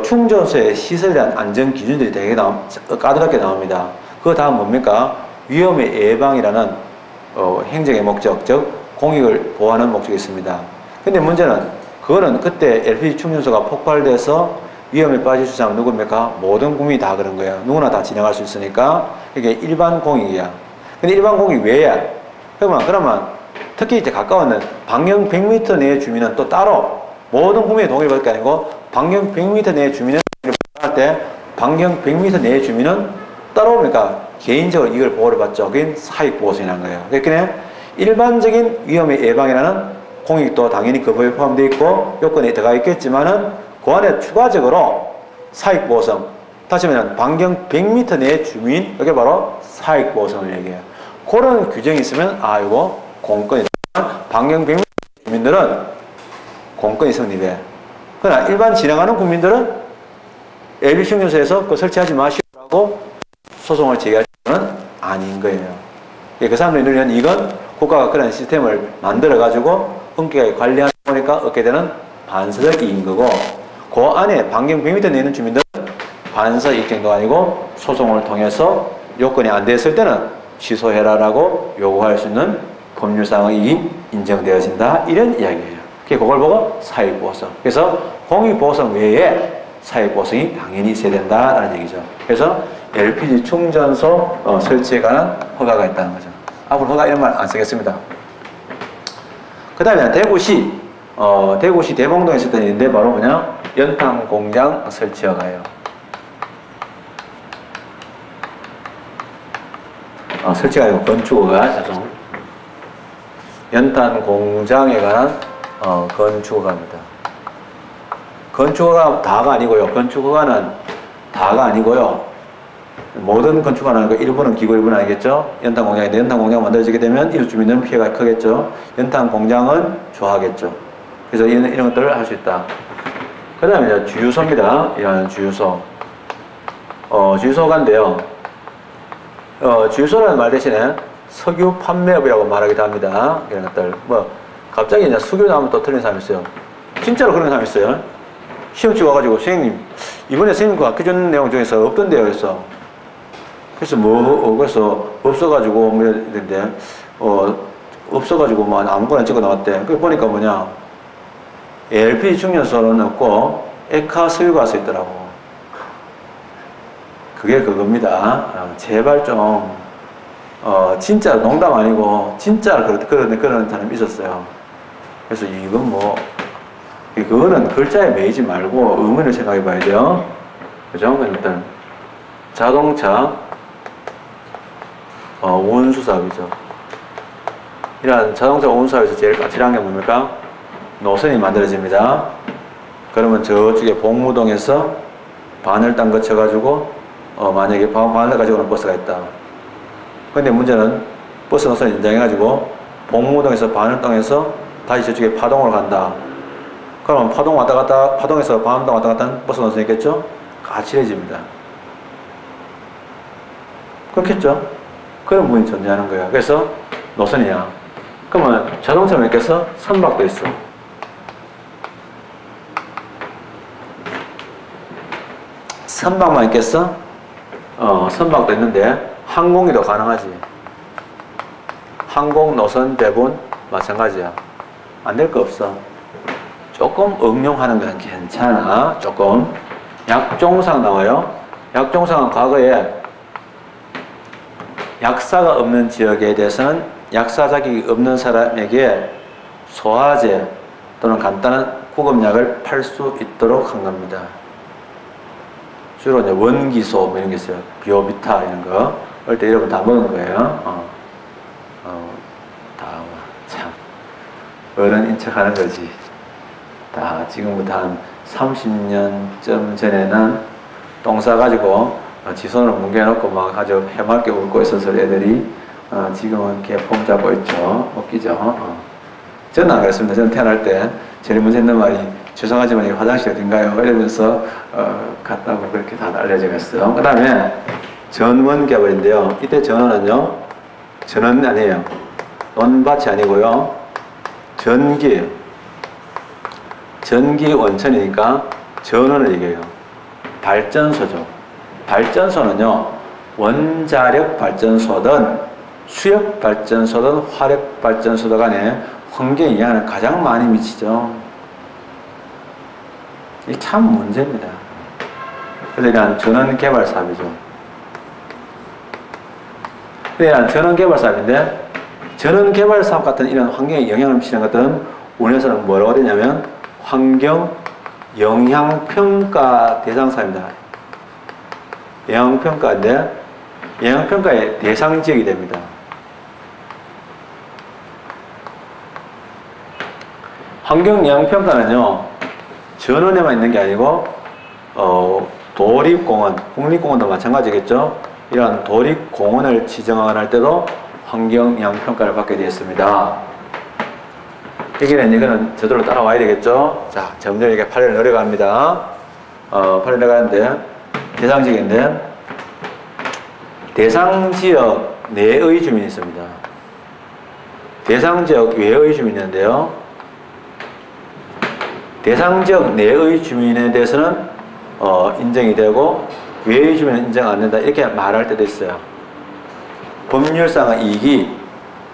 충전소의 시설에 대한 안전 기준들이 되게 까다롭게 나옵니다. 그 다음 뭡니까? 위험의 예방이라는 행정의 목적, 즉 공익을 보호하는 목적이 있습니다. 근데 문제는 그거는 그때 LPG 충전소가 폭발돼서 위험에 빠질 수 있는 누굽니까? 모든 국민이 다 그런 거야. 누구나 다 지나갈 수 있으니까 이게 일반 공익이야. 근데 일반 공익 왜야? 그러면 특히 이제 가까운 반경 100m 내의 주민은 또 따로 모든 국민의 동의를 받을 게 아니고 반경 100m 내의 주민은 할 때 반경 100m 내의 주민은 따로 그러니까 개인적으로 이걸 보호를 받죠. 그게 사익보호선이라는 거예요. 그러니까 일반적인 위험의 예방이라는 공익도 당연히 그 법에 포함되어 있고 요건에 들어가 있겠지만은 그 안에 추가적으로 사익보호성, 다시 말하면 반경 100m 내의 주민, 이게 바로 사익보호성을 얘기해요. 그런 규정이 있으면 이거 공권이 반경 100m 주민들은 공권이 성립해. 그러나 일반 지나가는 국민들은 LB시흥정서에서 그거 설치하지 마시라고 소송을 제기할 수는 아닌 거예요. 그 사람들이 누리는 이건 국가가 그런 시스템을 만들어가지고 엄격하게 관리하다 보니까 얻게 되는 반사적 이익인 거고, 그 안에 반경 100m 내는 주민들은 반사 이익 정도가 아니고 소송을 통해서 요건이 안 됐을 때는 취소해라라고 요구할 수 있는 법률상의 인정되어진다. 이런 이야기예요. 그걸 보고 사익보호성. 그래서 공익보호성 외에 사익보호성이 당연히 있어야 된다라는 얘기죠. 그래서 LPG 충전소 설치에 관한 허가가 있다는 거죠. 앞으로 허가 이런 말 안 쓰겠습니다. 그 다음에 대구시 대봉동에 있었던 일인데 바로 뭐냐? 연탄 공장 설치 허가예요. 설치가 아니고 건축허가, 죄송. 연탄 공장에 관한 건축허가입니다. 건축허가 다가 아니고요. 건축허가는 다가 아니고요. 모든 건축허가는 아니고 일부는 기구, 일부는 아니겠죠. 연탄 공장인데 연탄 공장 만들어지게 되면 이웃 주민은 피해가 크겠죠. 연탄 공장은 좋아하겠죠. 그래서 이런 것들을 할 수 있다. 그 다음에 주유소입니다. 이런 주유소. 주유소가인데요. 주유소라는 말 대신에 석유 판매업이라고 말하기도 합니다. 이런 것들. 갑자기 이제 석유 나오면 또 틀린 사람이 있어요. 진짜로 그런 사람이 있어요. 시험 치고 와가지고, 선생님, 이번에 선생님 가르쳐준 내용 중에서 없던데요. 그래서. 그래서 없어가지고, 이랬는데, 없어가지고, 아무거나 찍어 나왔대. 그 보니까 뭐냐. LPG 충전소는 없고, 에카 석유가스 있더라고. 그게 그겁니다. 제발 좀, 진짜 농담 아니고, 진짜 그런 사람이 있었어요. 그래서 이건 그거는 글자에 매이지 말고 의문을 생각해 봐야 돼요. 그죠? 일단, 자동차, 운수사업이죠. 이런 자동차 운수사업에서 제일 까칠한 게 뭡니까? 노선이 만들어집니다. 그러면 저쪽에 봉무동에서 바늘땅 거쳐가지고, 만약에 바늘 가지고 오는 버스가 있다. 근데 문제는 버스 노선을 연장해가지고 봉무동에서 바늘땅에서 다시 저쪽에 파동으로 간다. 그러면 파동에서 반암동 왔다 갔다 하는 버스 노선이 있겠죠? 까칠해집니다. 그렇겠죠? 그런 부분이 존재하는 거예요. 그래서 노선이야. 그러면 자동차만 있겠어? 선박도 있어. 선박만 있겠어? 선박도 있는데 항공기도 가능하지. 항공 노선 배분 마찬가지야. 안 될 거 없어. 조금 응용하는 건 괜찮아. 조금. 약종상 나와요. 약종상은 과거에 약사가 없는 지역에 대해서는 약사 자격이 없는 사람에게 소화제 또는 간단한 구급약을 팔 수 있도록 한 겁니다. 주로 이제 원기소 이런 게 있어요. 비오비타 이런 거. 어릴 때 이런 거 다 먹은 거예요. 참 어른인 척 하는 거지. 다 지금부터 한 30년쯤 전에는 똥 싸가지고 지손으로 뭉개놓고 막 아주 해맑게 울고 있었을 애들이 지금은 개폼 잡고 있죠. 웃기죠. 저는 안 그랬습니다. 저는 태어날 때 제일 먼저 했는 말이 죄송하지만 이 화장실 어딘가요? 이러면서 갔다고 그렇게 다 알려져 갔어요. 그 다음에 전원개발인데요. 이때 전원은요. 전원 아니에요. 논밭이 아니고요. 전기예요. 전기 원천이니까 전원을 얘기해요. 발전소죠. 발전소는요. 원자력 발전소든 수력 발전소든 화력 발전소든 간에 환경에 영향을 가장 많이 미치죠. 이게 참 문제입니다. 그래서 이런 전원개발 사업이죠. 이런 전원개발 사업인데, 전원개발 사업 같은 이런 환경에 영향을 미치는 것들은 우리나라에서는 뭐라고 되냐면 환경 영향평가 대상 사업입니다. 영향평가인데 영향평가의 대상 지역이 됩니다. 환경 영향평가는요, 전원에만 있는 게 아니고 도립공원, 국립공원도 마찬가지겠죠. 이러한 도립공원을 지정할 때도 환경 영향평가를 받게 되었습니다. 이거는 저절로 따라와야 되겠죠. 자, 점점 이렇게 판례를 내려갑니다. 판례를 내려가는데 대상지역인데 대상지역 내의 주민이 있습니다. 대상지역 외의 주민이 있는데요. 대상지역 내의 주민에 대해서는 인정이 되고 외의 주민은 인정 안 된다 이렇게 말할 때도 있어요. 법률상의 이익이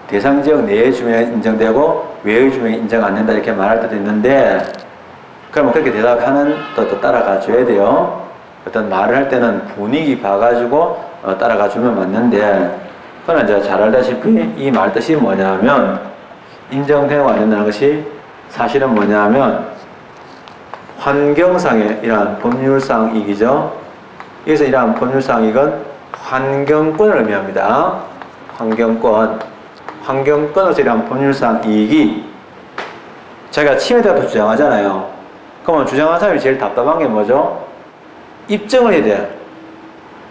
대상지역 내의 주민에 인정되고 외의 주민에 인정 안 된다 이렇게 말할 때도 있는데, 그러면 그렇게 대답하는 또 따라가 줘야 돼요. 어떤 말을 할 때는 분위기 봐가지고 따라가 주면 맞는데, 그러나 이제 잘 알다시피 이 말 뜻이 뭐냐면 인정되고 안 된다는 것이 사실은 뭐냐면 환경상의 이러한 법률상 이익이죠. 여기서 이러한 법률상 이익은 환경권을 의미합니다. 환경권으로서 이러한 법률상 이익이 자기가 침해되었다고 주장하잖아요. 그러면 주장하는 사람이 제일 답답한 게 뭐죠? 입증을 해야 돼.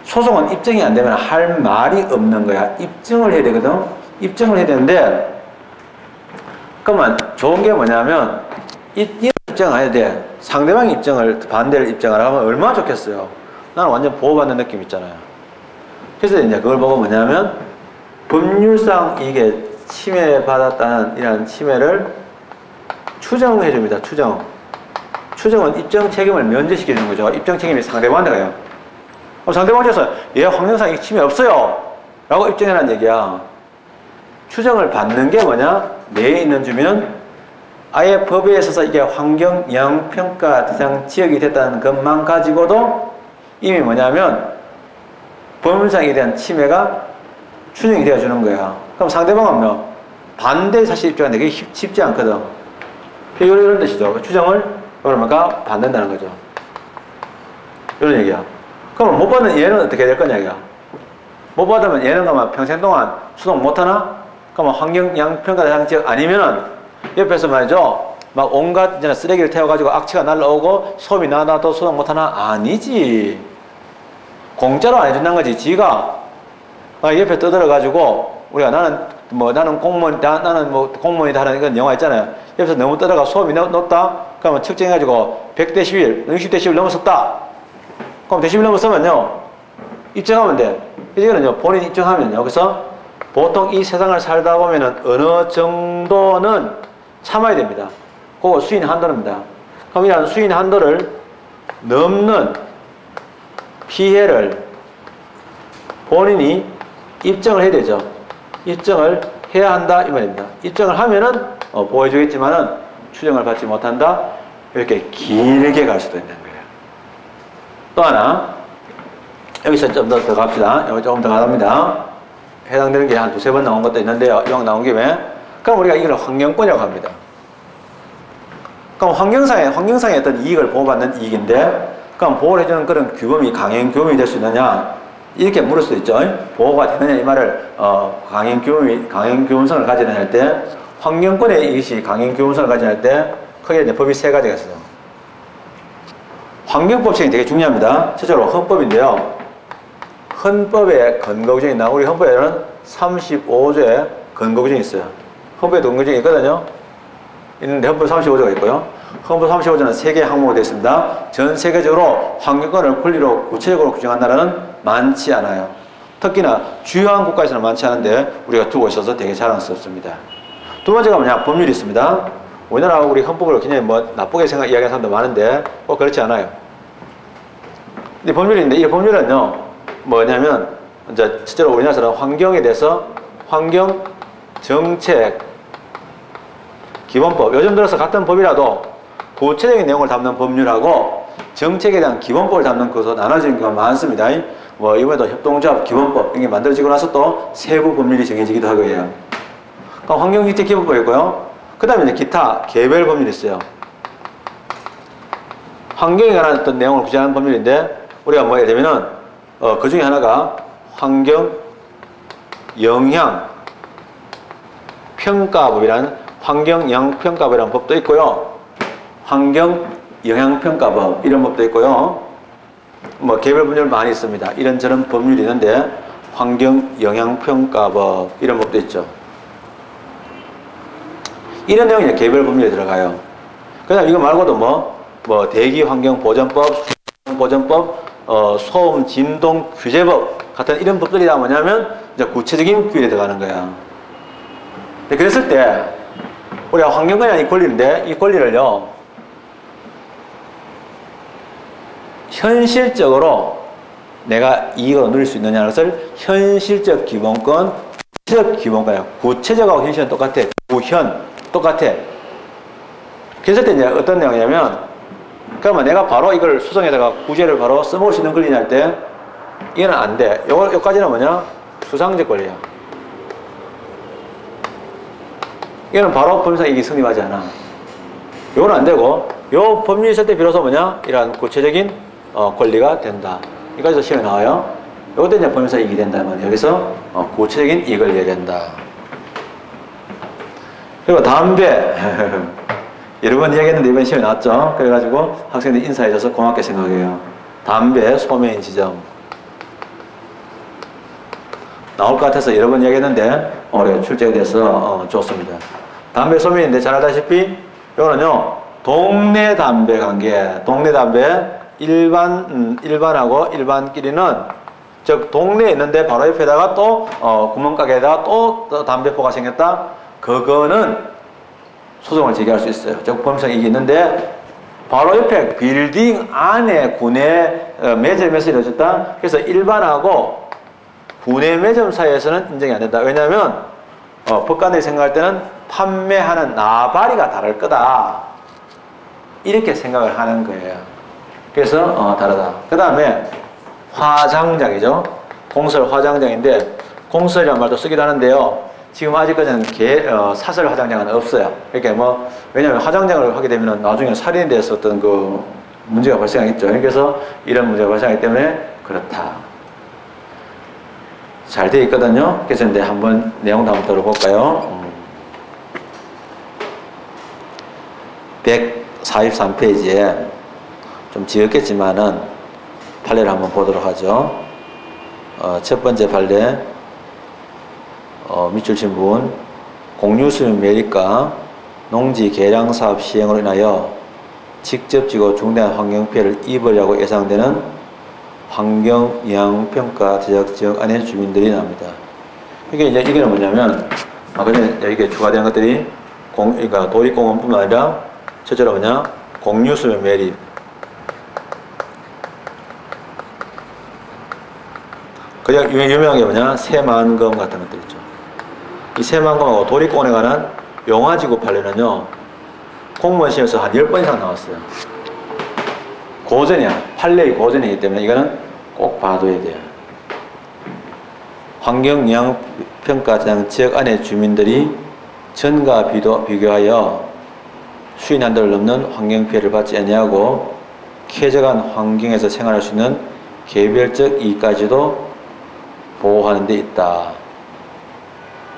소송은 입증이 안 되면 할 말이 없는 거야. 입증을 해야 되거든. 입증을 해야 되는데, 그러면 좋은 게 뭐냐면 입증을 해야 돼. 상대방이 입증을, 반대를 입증을 하면 얼마나 좋겠어요. 나는 완전 보호받는 느낌 있잖아요. 그래서 이제 그걸 보고 뭐냐면 법률상 이게 침해받았다는 이런 침해를 추정해 줍니다. 추정은 입증 책임을 면제시켜 주는 거죠. 입증 책임이 상대방한테 가요. 그럼 상대방께서 얘 환경상 이 침해 없어요 라고 입증해라는 얘기야. 추정을 받는 게 뭐냐? 내에 있는 주민은 아예 법에 있어서 이게 환경 영향평가 대상 지역이 됐다는 것만 가지고도 이미 뭐냐면 법률상에 대한 침해가 추정이 되어주는 거야. 그럼 상대방은 뭐 반대 사실 입증하는데 그게 쉽지 않거든. 이런 뜻이죠. 추정을 그러니까 받는다는 거죠. 이런 얘기야. 그럼 못 받는 얘는 어떻게 될 거냐 이거야. 못 받으면 얘는 그러면 평생 동안 수동 못하나? 그러면 환경 영향평가 대상 지역 아니면은 옆에서 말이죠. 막 온갖 이제 쓰레기를 태워가지고 악취가 날라오고 소음이 나도 수동 못하나? 아니지. 공짜로 안 해준다는 거지. 지가 옆에 떠들어가지고 우리가 나는 공무원이다 하는 이건 영화 있잖아요. 옆에서 너무 떠들어가 소음이 높다? 그러면 측정해가지고 100데시벨, 60데시벨 넘었었다. 그럼 데시벨 넘었으면요 입증하면 돼. 이거는요 본인 입증하면요. 그래서 보통 이 세상을 살다 보면은 어느 정도는 참아야 됩니다. 그거 수인 한도입니다. 그럼 이런 수인 한도를 넘는 피해를 본인이 입증을 해야 되죠. 입증을 해야 한다 이 말입니다. 입증을 하면은 보여주겠지만은 추정을 받지 못한다. 이렇게 길게 갈 수도 있는 거예요. 또 하나 여기서 좀 더 갑시다. 여기 조금 더 가답니다. 해당되는 게 한 두세 번 나온 것도 있는데요. 이왕 나온 김에 그럼 우리가 이걸 환경권이라고 합니다. 그럼 환경상의 어떤 이익을 보호받는 이익인데, 그럼 보호를 해주는 그런 규범이 강행규범이 될 수 있느냐 이렇게 물을 수도 있죠. 보호가 되느냐 이 말을 강행규범성을 가지느냐 할 때, 환경권의 이익이 강행규범성을 가지느냐 할 때 크게 이제 법이 세 가지가 있어요. 환경법칙이 되게 중요합니다. 첫째로 헌법인데요. 헌법에 근거규정이 나오고, 우리 헌법에는 35조에 근거규정이 있어요. 헌법에도 근거규정이 있거든요. 있는데 헌법 35조가 있고요. 헌법 35조는 3개의 항목으로 되어 있습니다. 전 세계적으로 환경권을 권리로 구체적으로 규정한 나라는 많지 않아요. 특히나 주요한 국가에서는 많지 않은데 우리가 두고 있어서 되게 자랑스럽습니다. 두 번째가 뭐냐? 법률이 있습니다. 우리나라 우리 헌법을 굉장히 나쁘게 이야기하는 사람도 많은데 꼭 그렇지 않아요. 근데 법률인데 이 법률은요 뭐냐면 이제 실제로 우리나라에서는 환경에 대해서 환경 정책 기본법, 요즘 들어서 같은 법이라도 구체적인 내용을 담는 법률하고 정책에 대한 기본법을 담는 것으로 나눠지는 경우가 많습니다. 뭐 이번에도 협동조합 기본법 이게 만들어지고 나서 또 세부 법률이 정해지기도 하고요. 그러니까 환경정책 기본법이 있고요. 그 다음에 이제 기타 개별 법률이 있어요. 환경에 관한 어떤 내용을 구제하는 법률인데 우리가 뭐 예를 들면은 그 중에 하나가 환경 영향 평가법이라는 환경 영향 평가법이라는 법도 있고요. 환경 영향 평가법 이런 법도 있고요. 뭐 개별 법률 많이 있습니다. 이런저런 법률이 있는데 환경 영향 평가법 이런 법도 있죠. 이런 내용이 개별 법률에 들어가요. 그다음 이거 말고도 뭐 대기 환경 보전법, 보전법, 소음 진동 규제법 같은 이런 법들이 다 뭐냐면 이제 구체적인 규율에 들어가는 거야. 그랬을 때 우리가 환경권이 아닌 권리인데 이 권리를요 현실적으로 내가 이익을 누릴 수 있느냐는 것을 현실적 기본권, 구체적 기본권이야. 구체적하고 현실은 똑같아. 구현 똑같아. 그랬을 때 이제 어떤 내용이냐면 그러면 내가 바로 이걸 수정에다가 구제를 바로 써먹을 수 있는 권리냐 할 때 이거는 안 돼. 여기까지는 뭐냐? 수상적 권리야. 이거는 바로 법률상 이익이 성립하지 않아. 이거는 안 되고 요 법률이 있을 때 비로소 뭐냐? 이러한 구체적인 권리가 된다. 이까지도 시험에 나와요. 이것도 이제 법률상 이익이 된다면 여기서 구체적인 이익을 얘기한다. 그리고 담배 여러 번 이야기했는데 이번 시험에 나왔죠. 그래가지고 학생들이 인사해줘서 고맙게 생각해요. 담배 소매인 지점 나올 것 같아서 여러 번 이야기했는데 올해 출제가 돼서 좋습니다. 담배 소매인데 잘 알다시피 이거는요 동네 담배 관계, 동네 담배 일반하고 일반끼리는 즉 동네에 있는데 바로 옆에다가 또 구멍가게에다가 또 담배포가 생겼다. 그거는 소송을 제기할 수 있어요. 즉 법률상 이익이 있는데 바로 옆에 빌딩 안에 구내 매점에서 이루어졌다. 그래서 일반하고 구내 매점 사이에서는 인정이 안 된다. 왜냐하면 법관들이 생각할 때는 판매하는 나발이가 다를 거다. 이렇게 생각을 하는 거예요. 그래서 다르다. 그 다음에 화장장이죠. 공설 화장장인데 공설이라는 말도 쓰기도 하는데요. 지금 아직까지는 사설 화장장은 없어요. 그러니까 왜냐하면 화장장을 하게 되면 나중에 살인에 대해서 어떤 그 문제가 발생하겠죠. 그래서 이런 문제가 발생하기 때문에 그렇다. 잘 되어 있거든요. 그래서 이제 한번 내용도 한번 들어볼까요? 143페이지에 좀 지었겠지만은 판례를 한번 보도록 하죠. 첫 번째 판례 밑줄 친 부분 공유수면 매립과 농지 개량 사업 시행으로 인하여 직접지고 중대한 환경피해를 입으려고 예상되는 환경영향평가 지역 안의 주민들이 나옵니다. 이게 이제 이게 뭐냐면 그냥 이게 추가되는 것들이 그러니까 도립공원뿐만 아니라 첫째로 뭐냐 공유수면 매립 그냥 유명한 게 뭐냐 새만금 같은 것들 있죠. 이 새만금하고 도립공원에 관한 용화지구 판례는요 공무원 시험에서 한 10번 이상 나왔어요. 고전이야. 판례의 고전이기 때문에 이거는 꼭 봐둬야 돼요. 환경영향평가 대상 지역 안의 주민들이 전과 비교하여 수인 한도를 넘는 환경피해를 받지 아니하고 쾌적한 환경에서 생활할 수 있는 개별적 이익까지도 보호하는 데 있다.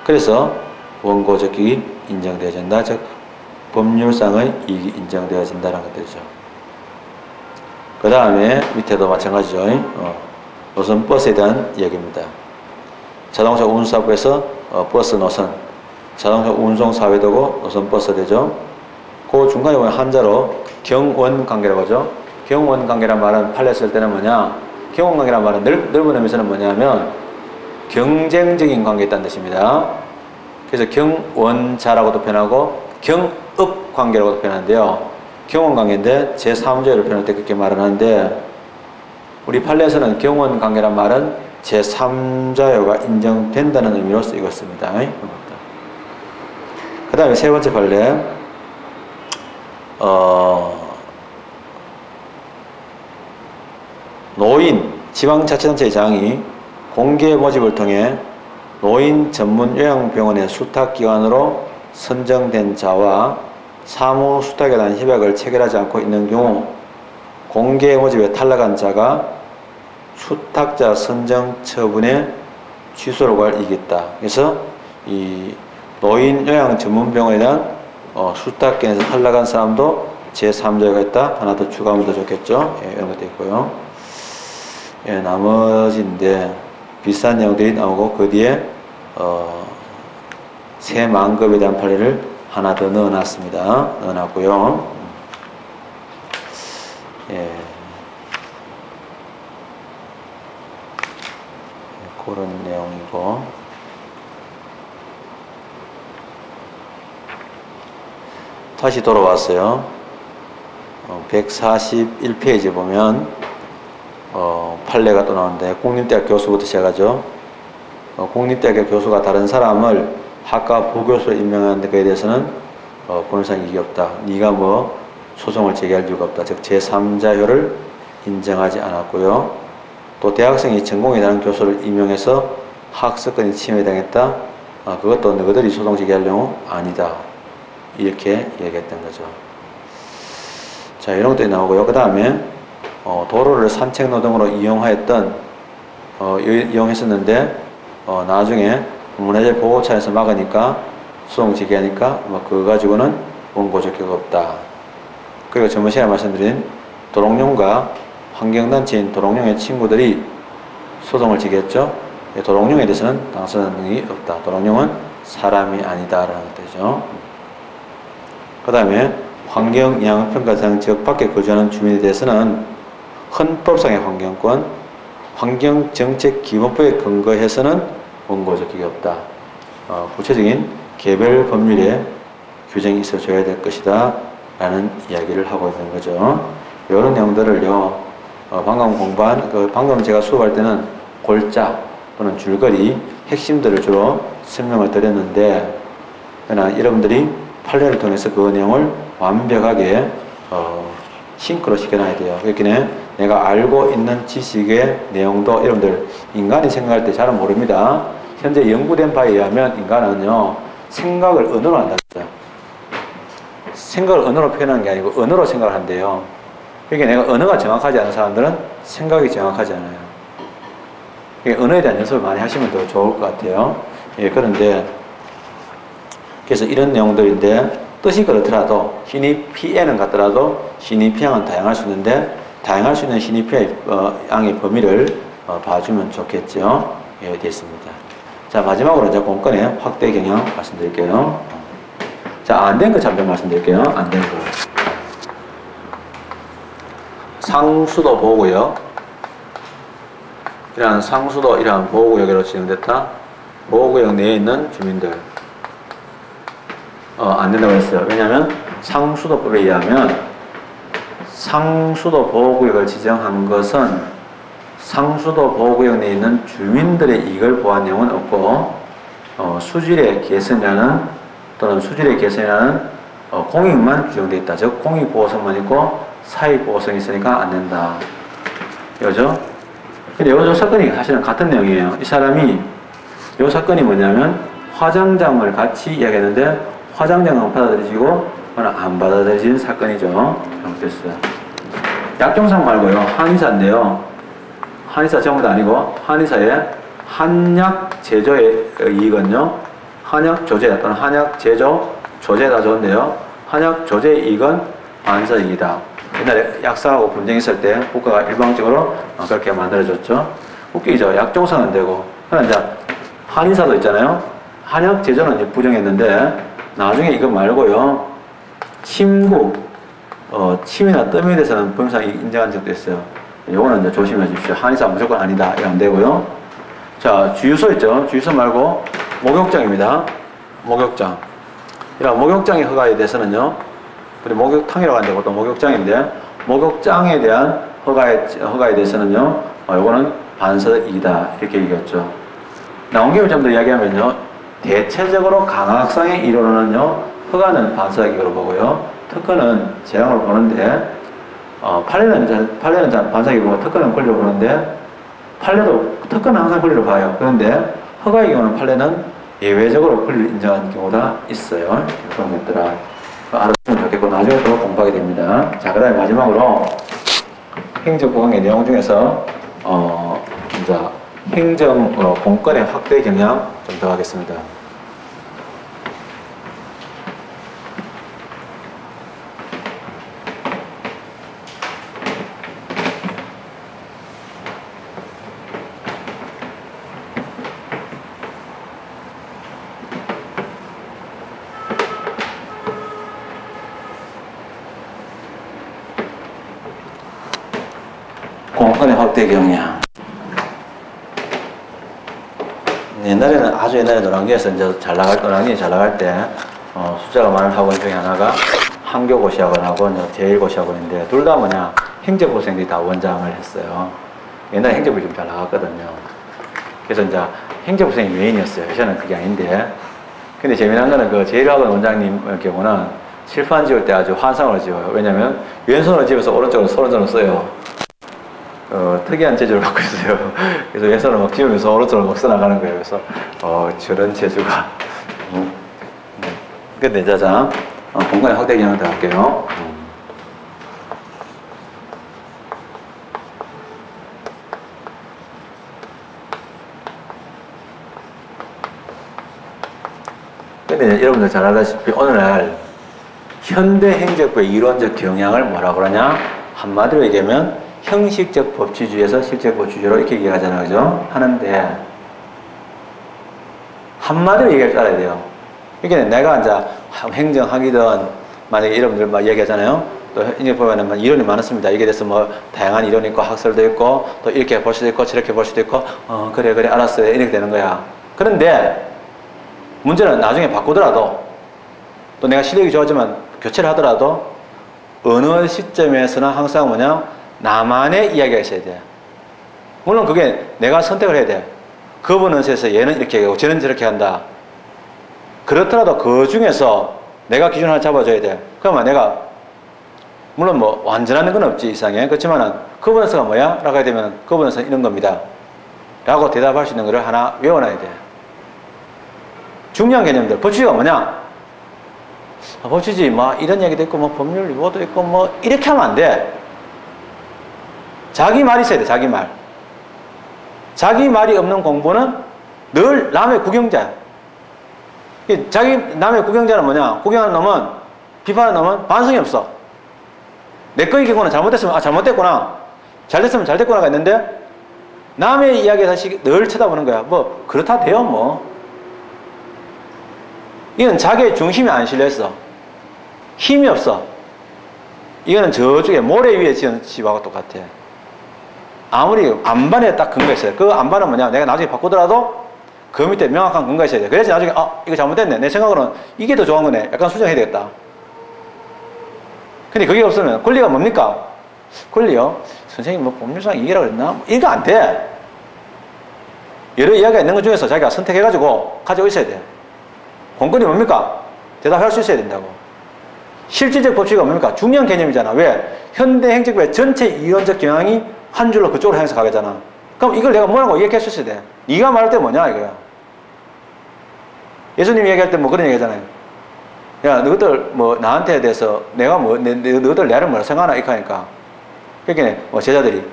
그래서 원고적 이익이 인정되어진다. 즉 법률상의 이익이 인정되어진다는 것들이죠. 그 다음에 밑에도 마찬가지죠. 노선 버스에 대한 이야기입니다. 자동차 운수사업부에서 버스 노선, 자동차 운송사회도고 노선 버스 되죠. 그 중간에 보면 한자로 경원관계라고 하죠. 경원관계란 말은 판례 쓸 때는 뭐냐? 경원관계란 말은 넓은 의미에서는 뭐냐면 경쟁적인 관계에 있다는 뜻입니다. 그래서 경원자라고도 표현하고 경업관계라고도 표현하는데요. 경원관계인데 제3조를 표현할 때 그렇게 말을 하는데 우리 판례에서는 경원관계란 말은 제3자요가 인정된다는 의미로 쓰이고 있습니다. 그 다음에 세 번째 판례 노인, 지방자치단체장이 공개 모집을 통해 노인 전문 요양병원의 수탁기관으로 선정된 자와 사무 수탁에 대한 협약을 체결하지 않고 있는 경우 공개 모집에 탈락한 자가 수탁자 선정 처분에 취소를 할 이익이 있다. 그래서 이 노인 요양 전문병원에 대한 수탁기관에서 탈락한 사람도 제3자가 있다. 하나 더 추가하면 더 좋겠죠. 예, 이런 것도 있고요. 예, 나머지인데 비슷한 내용들이 나오고 그 뒤에 새 만급에 대한 판례를 하나 더 넣어놨습니다. 넣어놨고요. 예. 그런 내용이고 다시 돌아왔어요. 141페이지 보면 판례가 또 나오는데 공립대학 교수부터 시작하죠. 공립대학의 교수가 다른 사람을 학과 부교수로 임명하는 데에 대해서는 법률상 이익이 없다. 네가 뭐 소송을 제기할 이유가 없다. 즉 제3자효를 인정하지 않았고요. 또 대학생이 전공에 다른 교수를 임명해서 학습권이 침해당했다. 그것도 너희들이 소송 제기할 경우 아니다. 이렇게 얘기했던 거죠. 자, 이런 것들이 나오고요. 그 다음에 도로를 산책노동으로 이용했었는데 나중에 문화재 보호차에서 막으니까 소송 제기하니까 그거 가지고는 원고 적격 없다. 그리고 저번 시간에 말씀드린 도롱뇽과 환경단체인 도롱뇽의 친구들이 소송을 제기했죠. 도롱뇽에 대해서는 당선인 능력이 없다. 도롱뇽은 사람이 아니다라는 것이죠. 그 다음에 환경영향평가상 지역 밖에 거주하는 주민에 대해서는 헌법상의 환경권, 환경정책기본법에 근거해서는 원고 적격이 없다. 구체적인 개별 법률에 규정이 있어줘야 될 것이다 라는 이야기를 하고 있는 거죠. 이런 내용들을요 방금 제가 수업할 때는 골자 또는 줄거리 핵심들을 주로 설명을 드렸는데 그러나 여러분들이 판례를 통해서 그 내용을 완벽하게 싱크로 시켜놔야 돼요. 그렇기에 내가 알고 있는 지식의 내용도 여러분들 인간이 생각할 때 잘은 모릅니다. 현재 연구된 바에 의하면 인간은요 생각을 언어로 한답니다. 생각을 언어로 표현하는 게 아니고 언어로 생각을 한대요. 그러니까 내가 언어가 정확하지 않은 사람들은 생각이 정확하지 않아요. 그러니까 언어에 대한 연습을 많이 하시면 더 좋을 것 같아요. 예, 그런데 그래서 이런 내용들인데 뜻이 그렇더라도 신입피해는 같더라도 신입피양은 다양할 수 있는데 다양할 수 있는 신입피해 양의 범위를 봐주면 좋겠죠. 예, 됐습니다. 자, 마지막으로 이제 공권의 확대 경향 말씀드릴게요. 자, 안 된 거 잠깐 말씀드릴게요. 안 된 거. 상수도 보호구역. 이러한 상수도, 이러한 보호구역으로 지정됐다. 보호구역 내에 있는 주민들. 안 된다고 했어요. 왜냐하면 상수도법에 의하면 상수도 보호구역을 지정한 것은 상수도 보호구역 내에 있는 주민들의 이익을 보호한 내용은 없고 수질의 개선이라는 또는 수질의 개선이라는 공익만 규정되어 있다. 즉 공익보호성만 있고 사익보호성이 있으니까 안 된다. 이거죠? 근데 이 사건이 사실은 같은 내용이에요. 이 사람이 이 사건이 뭐냐면 화장장을 같이 이야기했는데 화장장은 받아들여지고 안 받아들여진 사건이죠. 잘못됐어요. 약정상 말고요. 한의사인데요. 한의사 전부 다 아니고 한의사의 한약 제조의 이익은요. 한약 조제 또는 한약 제조 조제다 좋은데요. 한약 조제의 이익은 반사이익이다. 옛날에 약사하고 분쟁했을 때 국가가 일방적으로 그렇게 만들어줬죠. 웃기죠. 약정상은 되고. 그러나 이제 한의사도 있잖아요. 한약 제조는 부정했는데 나중에 이거 말고요. 침구, 침이나 뜸에 대해서는 법률상 인정한 적도 있어요. 요거는 이제 조심해 주십시오. 한의사 무조건 아니다. 이거 안 되고요. 자, 주유소 있죠. 주유소 말고 목욕장입니다. 목욕장. 이런 목욕장의 허가에 대해서는요. 우리 목욕탕이라고 하는데 보통 목욕장인데 목욕장에 대한 허가에 대해서는요. 요거는 반사이익이다. 이렇게 얘기했죠. 나온 김에 좀 더 이야기하면요. 대체적으로 강학상의 이론은요. 허가는 반사이익으로 보고요. 특허는 재량으로 보는데 판례는 반사기 보고 특허는 권리로 보는데 판례도 특허는 항상 권리로 봐요. 그런데 허가의 경우는 판례는 예외적으로 권리를 인정하는 경우가 있어요. 그런 것들아 알았으면 좋겠고 나중에 더 공부하게 됩니다. 자, 그 다음에 마지막으로 행정보강의 내용 중에서 이제 행정 공권의 확대 경향 좀 더 하겠습니다. 공권의 확대 경향. 옛날에는 아주 옛날에 노량진에서 이제 노량진이 잘 나갈 때 숫자가 많은 학원 중에 하나가 한교고시학원하고 제1고시학원인데 둘 다 뭐냐 행정고생들이 다 원장을 했어요. 옛날에 행정부 좀 잘 나갔거든요. 그래서 이제 행정고생이 메인이었어요. 요새는 그게 아닌데. 근데 재미난 거는 그 제1학원 원장님 경우는 칠판 지울 때 아주 환상을 지어요. 왜냐면 왼손으로 지어서 오른쪽으로 손으로 써요. 특이한 재주를 갖고 있어요. 그래서 왼손을 막 지우면서 오른쪽으로 막 써나가는 거예요. 그래서 저런 재주가. 근데 자, 공간의 확대 경향 들어갈게요. 근데 여러분들 잘 알다시피 오늘날 현대 행정부의 이론적 경향을 뭐라 그러냐? 한마디로 얘기하면 형식적 법치주의에서 실적 법치주의로 이렇게 얘기하잖아요. 그죠? 하는데, 한마디로 얘기할 줄 알아야 돼요. 그러니까 내가 이제 행정하기든, 만약에 여러분들 막 얘기하잖아요. 또 이제 보면은 이론이 많았습니다. 이게 돼서 뭐 다양한 이론이 있고 학설도 있고, 또 이렇게 볼 수도 있고, 저렇게 볼 수도 있고, 그래, 알았어요. 이렇게 되는 거야. 그런데, 문제는 나중에 바꾸더라도, 또 내가 실력이 좋아지만 교체를 하더라도, 어느 시점에서는 항상 뭐냐? 나만의 이야기가 있어야 돼. 물론 그게 내가 선택을 해야 돼. 그분은 세서 얘는 이렇게 하고 쟤는 저렇게 한다. 그렇더라도 그 중에서 내가 기준 하나 잡아줘야 돼. 그러면 내가 물론 뭐 완전한 건 없지 이상에. 그렇지만은 그분에서가 뭐야? 라고 하게 되면 그분에서 이런 겁니다. 라고 대답할 수 있는 거를 하나 외워놔야 돼. 중요한 개념들. 법치주의가 뭐냐? 법치주의 뭐 이런 얘기도 있고 뭐 법률 유보도 있고 뭐 이렇게 하면 안 돼. 자기 말이 있어야 돼, 자기 말. 자기 말이 없는 공부는 늘 남의 구경자야. 자기, 남의 구경자는 뭐냐? 구경하는 놈은, 비판하는 놈은 반성이 없어. 내 거의 경우는 잘못됐으면, 잘못됐구나. 잘됐으면 잘됐구나가 있는데, 남의 이야기에 다시 늘 쳐다보는 거야. 뭐, 그렇다 돼요, 뭐. 이건 자기의 중심이 안 실렸어. 힘이 없어. 이거는 저쪽에 모래 위에 지은 집하고 똑같아. 아무리 안반에 딱 근거가 있어요. 그 안반은 뭐냐? 내가 나중에 바꾸더라도 그 밑에 명확한 근거가 있어야 돼. 그래야지 나중에 이거 잘못됐네. 내 생각으로는 이게 더 좋은 거네. 약간 수정해야 되겠다. 근데 그게 없으면 권리가 뭡니까? 권리요? 선생님 뭐 법률상 이게라고 그랬나? 이거 안 돼. 여러 이야기가 있는 것 중에서 자기가 선택해가지고 가지고 있어야 돼. 공권이 뭡니까? 대답할 수 있어야 된다고. 실질적 법칙이 뭡니까? 중요한 개념이잖아. 왜? 현대 행정부의 전체 이론적 경향이 한 줄로 그쪽으로 향해서 가겠잖아. 그럼 이걸 내가 뭐라고 얘기했었어야 돼. 네가 말할 때 뭐냐 이거야. 예수님 얘기할 때 뭐 그런 얘기 하잖아요. 야 너희들 뭐 나한테 대해서 내가 뭐 너희들 나를 뭐라 생각하나 이렇게 하니까 그러니까 뭐 제자들이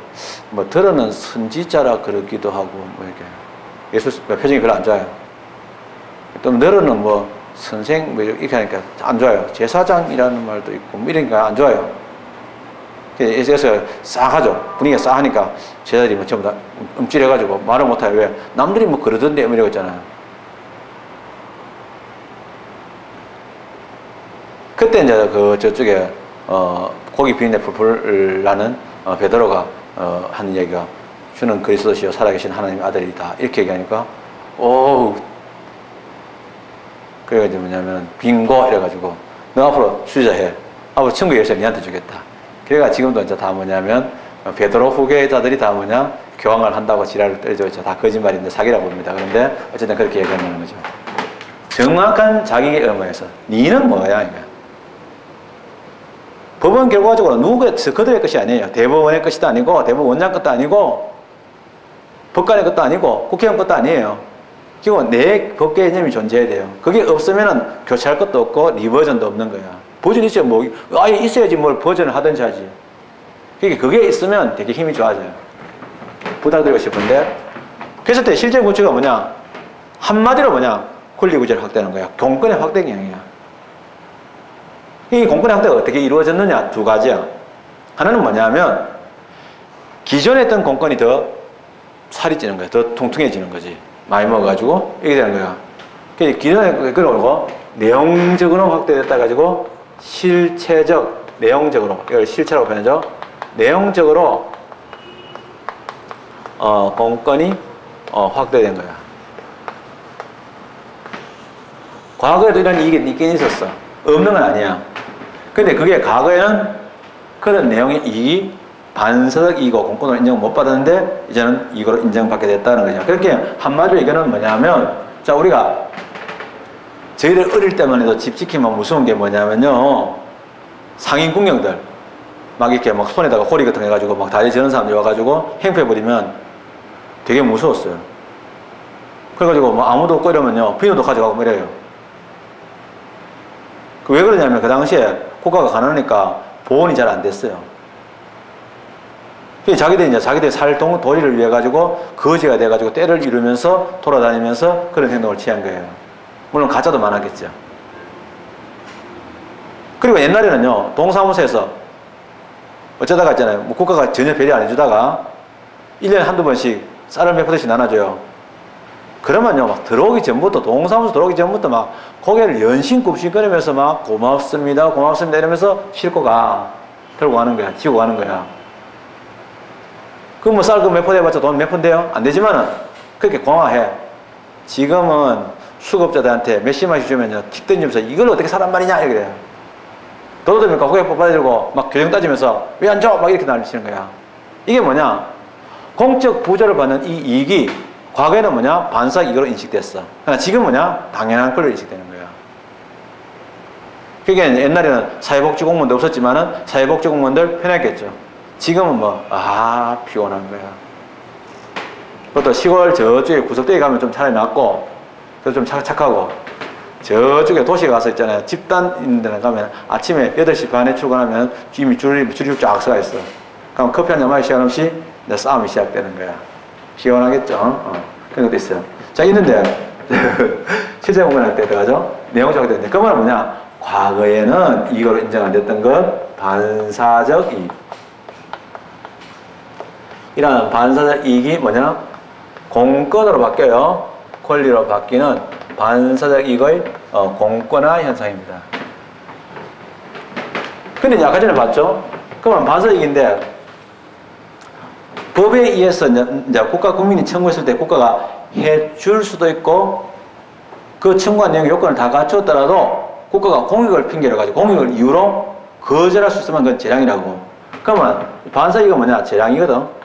뭐 들어는 선지자라 그러기도 하고 뭐 이렇게 예수 표정이 별로 안 좋아요. 또 너는 뭐 선생 뭐 이렇게 하니까 안 좋아요. 제사장이라는 말도 있고 뭐 이러니까 안 좋아요. 그래서 싸하죠. 분위기가 싸하니까 제자들이 뭐 전부 다 움찔해가지고 말을 못해요. 왜? 남들이 뭐 그러던데 이러고 있잖아요. 그때 이제 그 저쪽에 고기 비린내 풀풀 나는 베드로가 하는 얘기가 주는 그리스도시요 살아계신 하나님의 아들이다 이렇게 얘기하니까 오 그래가지고 뭐냐면 빙고 이래가지고 너 앞으로 수주자해. 앞으로 천국 열쇠 니한테 주겠다. 그래가 지금도 이제 다 뭐냐면 베드로 후계자들이 다 뭐냐 교황을 한다고 지랄을 떨죠. 다 거짓말인데 사기라고 봅니다. 그런데 어쨌든 그렇게 얘기하는 거죠. 정확한 자기의 의무에서 니는 뭐야 이거. 법은 결과적으로 누구의 그들의 것이 아니에요. 대법원의 것도 아니고 대법원 원장 것도 아니고 법관의 것도 아니고 국회의원 것도 아니에요. 결국 내 법 개념이 존재해야 돼요. 그게 없으면은 교체할 것도 없고 리버전도 없는 거야. 버전이 있어야 뭐 아예 있어야지 뭘 버전을 하든지 하지. 그게 있으면 되게 힘이 좋아져요. 부탁드리고 싶은데 그래서 때 실제 구체가 뭐냐? 한마디로 뭐냐? 권리구제를 확대하는 거야. 공권의 확대 경향이야. 이 공권의 확대가 어떻게 이루어졌느냐? 두 가지야. 하나는 뭐냐면 기존에 했던 공권이 더 살이 찌는 거야. 더 통통해지는 거지. 많이 먹어가지고 이게 되는 거야. 기존에 그러고 내용적으로 확대됐다 가지고 실체적, 내용적으로 이걸 실체라고 표현하죠. 내용적으로 공권이 확대된 거야. 과거에도 이런 이익이 있긴 있었어. 없는 건 아니야. 근데 그게 과거에는 그런 내용의 이익이 반사적 이익이고 공권으로 인정을 못 받았는데 이제는 이거로 인정받게 됐다는 거죠. 그렇게 한마디로 이거는 뭐냐면 자 우리가 저희들 어릴 때만 해도 집 지키면 무서운 게 뭐냐면요 상인 군경들 막 이렇게 막 손에다가 호리 같은 거 해가지고 막 다리 저는 사람들이 와가지고 행패 부리면 되게 무서웠어요. 그래가지고 뭐 아무도 없고 이러면요 비누도 가져가고 뭐 이래요. 왜 그러냐면 그 당시에 국가가 가난하니까 보온이 잘 안 됐어요. 자기들이 살 도리를 위해 가지고 거지가 돼 가지고 때를 이루면서 돌아다니면서 그런 행동을 취한 거예요. 물론 가짜도 많았겠죠. 그리고 옛날에는요 동사무소에서 어쩌다가 있잖아요. 뭐 국가가 전혀 배려 안 해주다가 1년에 한두 번씩 쌀을 몇 푸드씩 나눠줘요. 그러면요 막 들어오기 전부터 동사무소 들어오기 전부터 막 고개를 연신굽신거리면서 막 고맙습니다 고맙습니다 이러면서 싣고 가 들고 가는 거야. 지고 가는 거야. 그럼 뭐 쌀 그 몇 푼 해봤자 돈 몇 푼 돼요? 안 되지만은 그렇게 공화해. 지금은 수급자들한테 몇십만씩 주면요 틱 던지면서 이걸 어떻게 사란 말이냐 이렇게 돼요. 도둑들이니까 고개 뽑아들고 막 교정 따지면서 왜 안 줘? 막 이렇게 난리치는 거야. 이게 뭐냐? 공적 부조를 받는 이 이익이 과거에는 뭐냐? 반사적 이익으로 인식됐어. 그러나 지금 뭐냐? 당연한 걸로 인식되는 거야. 그게 옛날에는 사회복지 공무원도 없었지만은 사회복지 공무원들 편했겠죠. 지금은 뭐, 피곤한 거야. 그것도 시골 저쪽에 구석대에 가면 좀 차라리 낫고, 그래서 좀 착하고, 저쪽에 도시에 가서 있잖아요. 집단 있는 데는 가면 아침에 8시 반에 출근하면 이미 줄이 쫙 서가 있어. 그럼 커피 한 잔 마실 시간 없이 이제 싸움이 시작되는 거야. 시원하겠죠? 그런 것도 있어요. 자, 있는데, 실제 공부할 때 들어가죠? 내용적으로 되는데, 그 말은 뭐냐? 과거에는 이거로 인정 안 됐던 것, 반사적 이익. 이런 반사적 이익이 뭐냐? 공권으로 바뀌어요. 권리로 바뀌는 반사적 이익의 공권화 현상입니다. 근데 이제 아까 전에 봤죠? 그러면 반사적 이익인데 법에 의해서 이제 국가 국민이 청구했을 때 국가가 해줄 수도 있고 그 청구한 내용 요건을 다 갖추었더라도 국가가 공익을 핑계로 가지고 공익을 이유로 거절할 수 있으면 그건 재량이라고. 그러면 반사적 이익은 뭐냐? 재량이거든.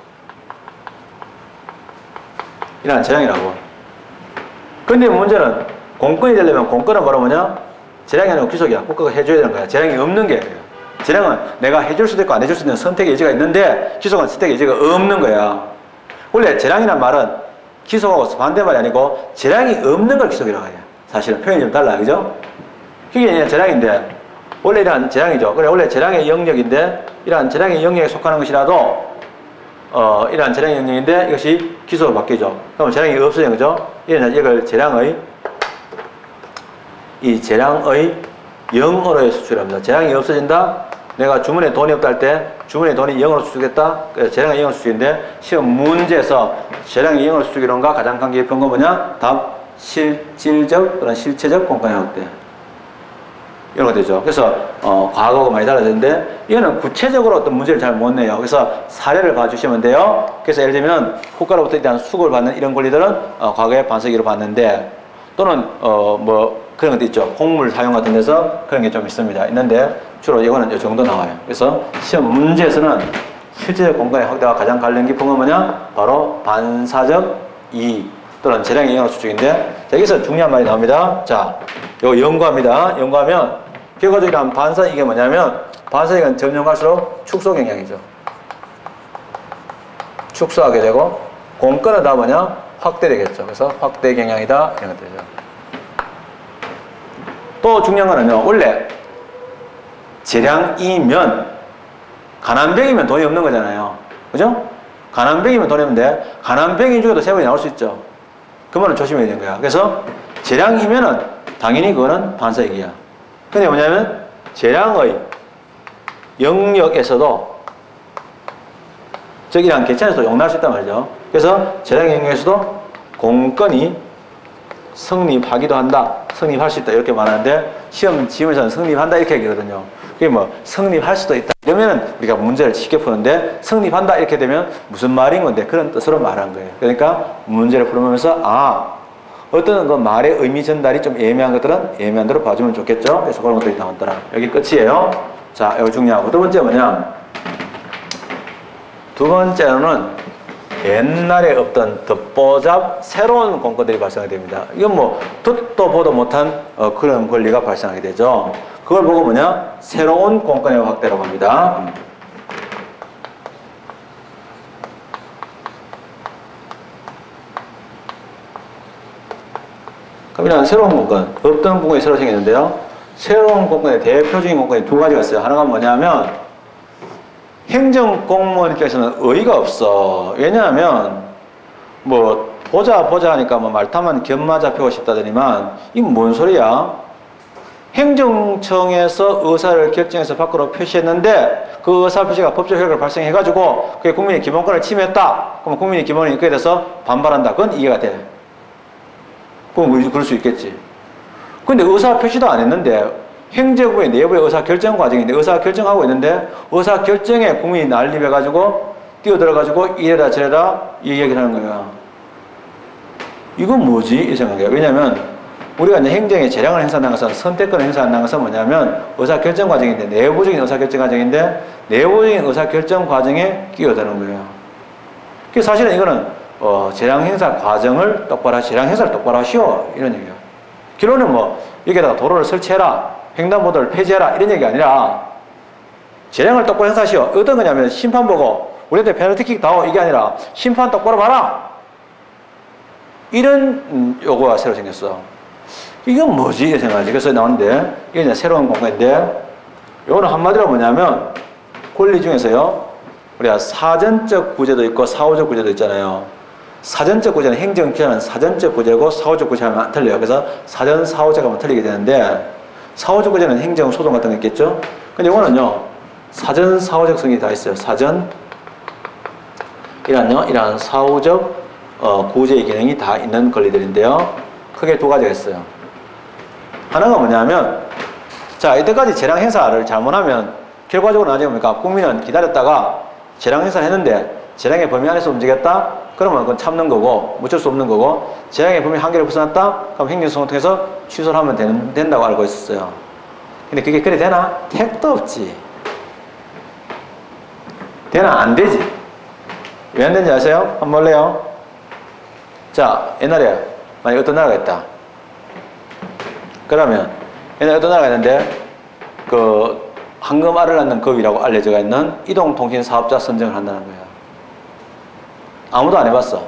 이런 재량이라고. 근데 문제는 공권이 되려면 공권은 바로 뭐냐? 재량이 아니고 귀속이야. 국가가 해줘야 되는 거야. 재량이 없는 게 아니에요. 재량은 내가 해줄 수도 있고 안 해줄 수도 있는 선택의 여지가 있는데 귀속은 선택의 여지가 없는 거야. 원래 재량이란 말은 귀속하고 반대말이 아니고 재량이 없는 걸 귀속이라고 해요. 사실은 표현이 좀 달라요. 그죠? 그게 재량인데 원래 이러한 재량이죠. 그래 원래 재량의 영역인데 이러한 재량의 영역에 속하는 것이라도 이러한 재량의 영역인데 이것이 기소로 바뀌죠. 그럼 재량이 없어지는 거죠. 이걸 재량의 영어로의 수출합니다. 재량이 없어진다. 내가 주문에 돈이 없다 할 때 주문에 돈이 0으로 수축됐다. 재량의 0으로 수축인데 시험 문제에서 재량의 0으로 수축이론과 가장 관계 깊은 건 뭐냐? 답 실질적 또는 실체적 공권의 확대. 이런 거 되죠. 그래서 과거하고 많이 달라졌는데 이거는 구체적으로 어떤 문제를 잘 못 내요. 그래서 사례를 봐주시면 돼요. 그래서 예를 들면 국가로부터 대한 수급을 받는 이런 권리들은 과거에 반사기로 받는데 또는 뭐 그런 것도 있죠. 공물 사용 같은 데서 그런 게 좀 있습니다. 있는데 주로 이거는 이 정도 나와요. 그래서 시험 문제에서는 실제적 공간의 확대와 가장 관련 깊은 건 뭐냐? 바로 반사적 이익 또는 재량의 영역 수축인데 자, 여기서 중요한 말이 나옵니다. 자, 이거 연구합니다. 연구하면 결과적으로 반사 이게 뭐냐면 반사이익은 점점 갈수록 축소 경향이죠. 축소하게 되고 공권은 다 뭐냐? 확대되겠죠. 그래서 확대 경향이다 이런 것 되죠. 또 중요한 거는요. 원래 재량이면 가난병이면 돈이 없는 거잖아요. 그죠? 가난병이면 돈이 없는데 가난병인 중에도 세번이 나올 수 있죠. 그 말은 조심해야 되는 거야. 그래서 재량이면은 당연히 그거는 반사이익이야. 근데 뭐냐면 재량의 영역에서도 저기랑 계산에서 용납할 수 있단 말이죠. 그래서 재량의 영역에서도 공권이 성립하기도 한다. 성립할 수 있다. 이렇게 말하는데 시험에서는 성립한다 이렇게 얘기하거든요. 그게 뭐 성립할 수도 있다. 이러면은 우리가 문제를 쉽게 푸는데 성립한다 이렇게 되면 무슨 말인 건데 그런 뜻으로 말한 거예요. 그러니까 문제를 풀어보면서 어떤 그 말의 의미 전달이 좀 애매한 것들은 애매한 대로 봐주면 좋겠죠. 그래서 그런 것들이 나왔더라. 여기 끝이에요. 자, 여기 중요하고 두 번째 뭐냐? 두 번째로는 옛날에 없던 듣보잡 새로운 공권들이 발생하게 됩니다. 이건 뭐 듣도 보도 못한 그런 권리가 발생하게 되죠. 그걸 보고 뭐냐? 새로운 공권의 확대라고 합니다. 그럼 이런 새로운 공권, 없던 공권이 새로 생겼는데요. 새로운 공권의 대표적인 공권이 두 가지가 있어요. 하나가 뭐냐면 행정공무원 입장에서는 의의가 없어. 왜냐하면 뭐 보자 하니까 뭐 말 타면 견마 잡히고 싶다더니만 이건 뭔 소리야? 행정청에서 의사를 결정해서 밖으로 표시했는데 그 의사 표시가 법적 효력을 발생해가지고 그게 국민의 기본권을 침해했다. 그럼 국민의 기본이 있게 돼서 반발한다. 그건 이해가 돼. 그럼 그럴 수 있겠지. 근데 의사 표시도 안 했는데 행정부의 내부의 의사결정 과정인데 의사결정하고 있는데 의사결정에 국민이 난립해가지고 뛰어들어가지고 이래라 저래라 이 얘기를 하는 거야. 이건 뭐지? 이 생각이에요. 왜냐면 우리가 이제 행정의 재량을 행사한다는 것은 선택권을 행사한다는 것은 뭐냐면 의사결정 과정인데 내부적인 의사결정 과정인데 내부적인 의사결정 과정에 끼어드는 거예요. 그래서 사실은 이거는 재량 행사 과정을 똑바로 재량 행사를 똑바로 하시오 이런 얘기예요. 결론은 뭐 여기다가 도로를 설치해라 횡단보도를 폐지해라 이런 얘기가 아니라 재량을 똑바로 행사하시오. 어떤 거냐면 심판 보고 우리한테 페널티킥 다오 이게 아니라 심판 똑바로 봐라 이런 요구가 새로 생겼어. 이건 뭐지? 이 생각하지. 그래서 나왔는데 이게 이제 새로운 공간인데 요거는 한마디로 뭐냐면 권리 중에서요 우리가 사전적 구제도 있고 사후적 구제도 있잖아요. 사전적 구제는 행정기관은 사전적 구제고 사후적 구제하면 틀려요. 그래서 사전 사후적 하면 틀리게 되는데 사후적 구제는 행정 소송 같은 거 있겠죠. 근데 이거는요 사전 사후적 성이 다 있어요. 사전 이런 사후적 구제 기능이 다 있는 권리들인데요. 크게 두 가지가 있어요. 하나가 뭐냐면 자 이때까지 재량 행사를 잘못하면 결과적으로 나중에 뭡니까? 국민은 기다렸다가 재량 행사를 했는데 재량의 범위 안에서 움직였다? 그러면 그건 참는 거고 어쩔 수 없는 거고 재량의 범위 한계를 벗어났다? 그럼 행정소송을 통해서 취소를 하면 된다고 알고 있었어요. 근데 그게 그래 되나? 택도 없지. 되나? 안 되지. 왜 안 되는지 아세요? 한번 볼래요? 자 옛날에 만약 어떤 나라가 있다. 그러면 옛날에 어떤 나라가 있는데 그 황금알을 낳는 겁이라고 알려져 있는 이동통신 사업자 선정을 한다는 거예요. 아무도 안 해봤어.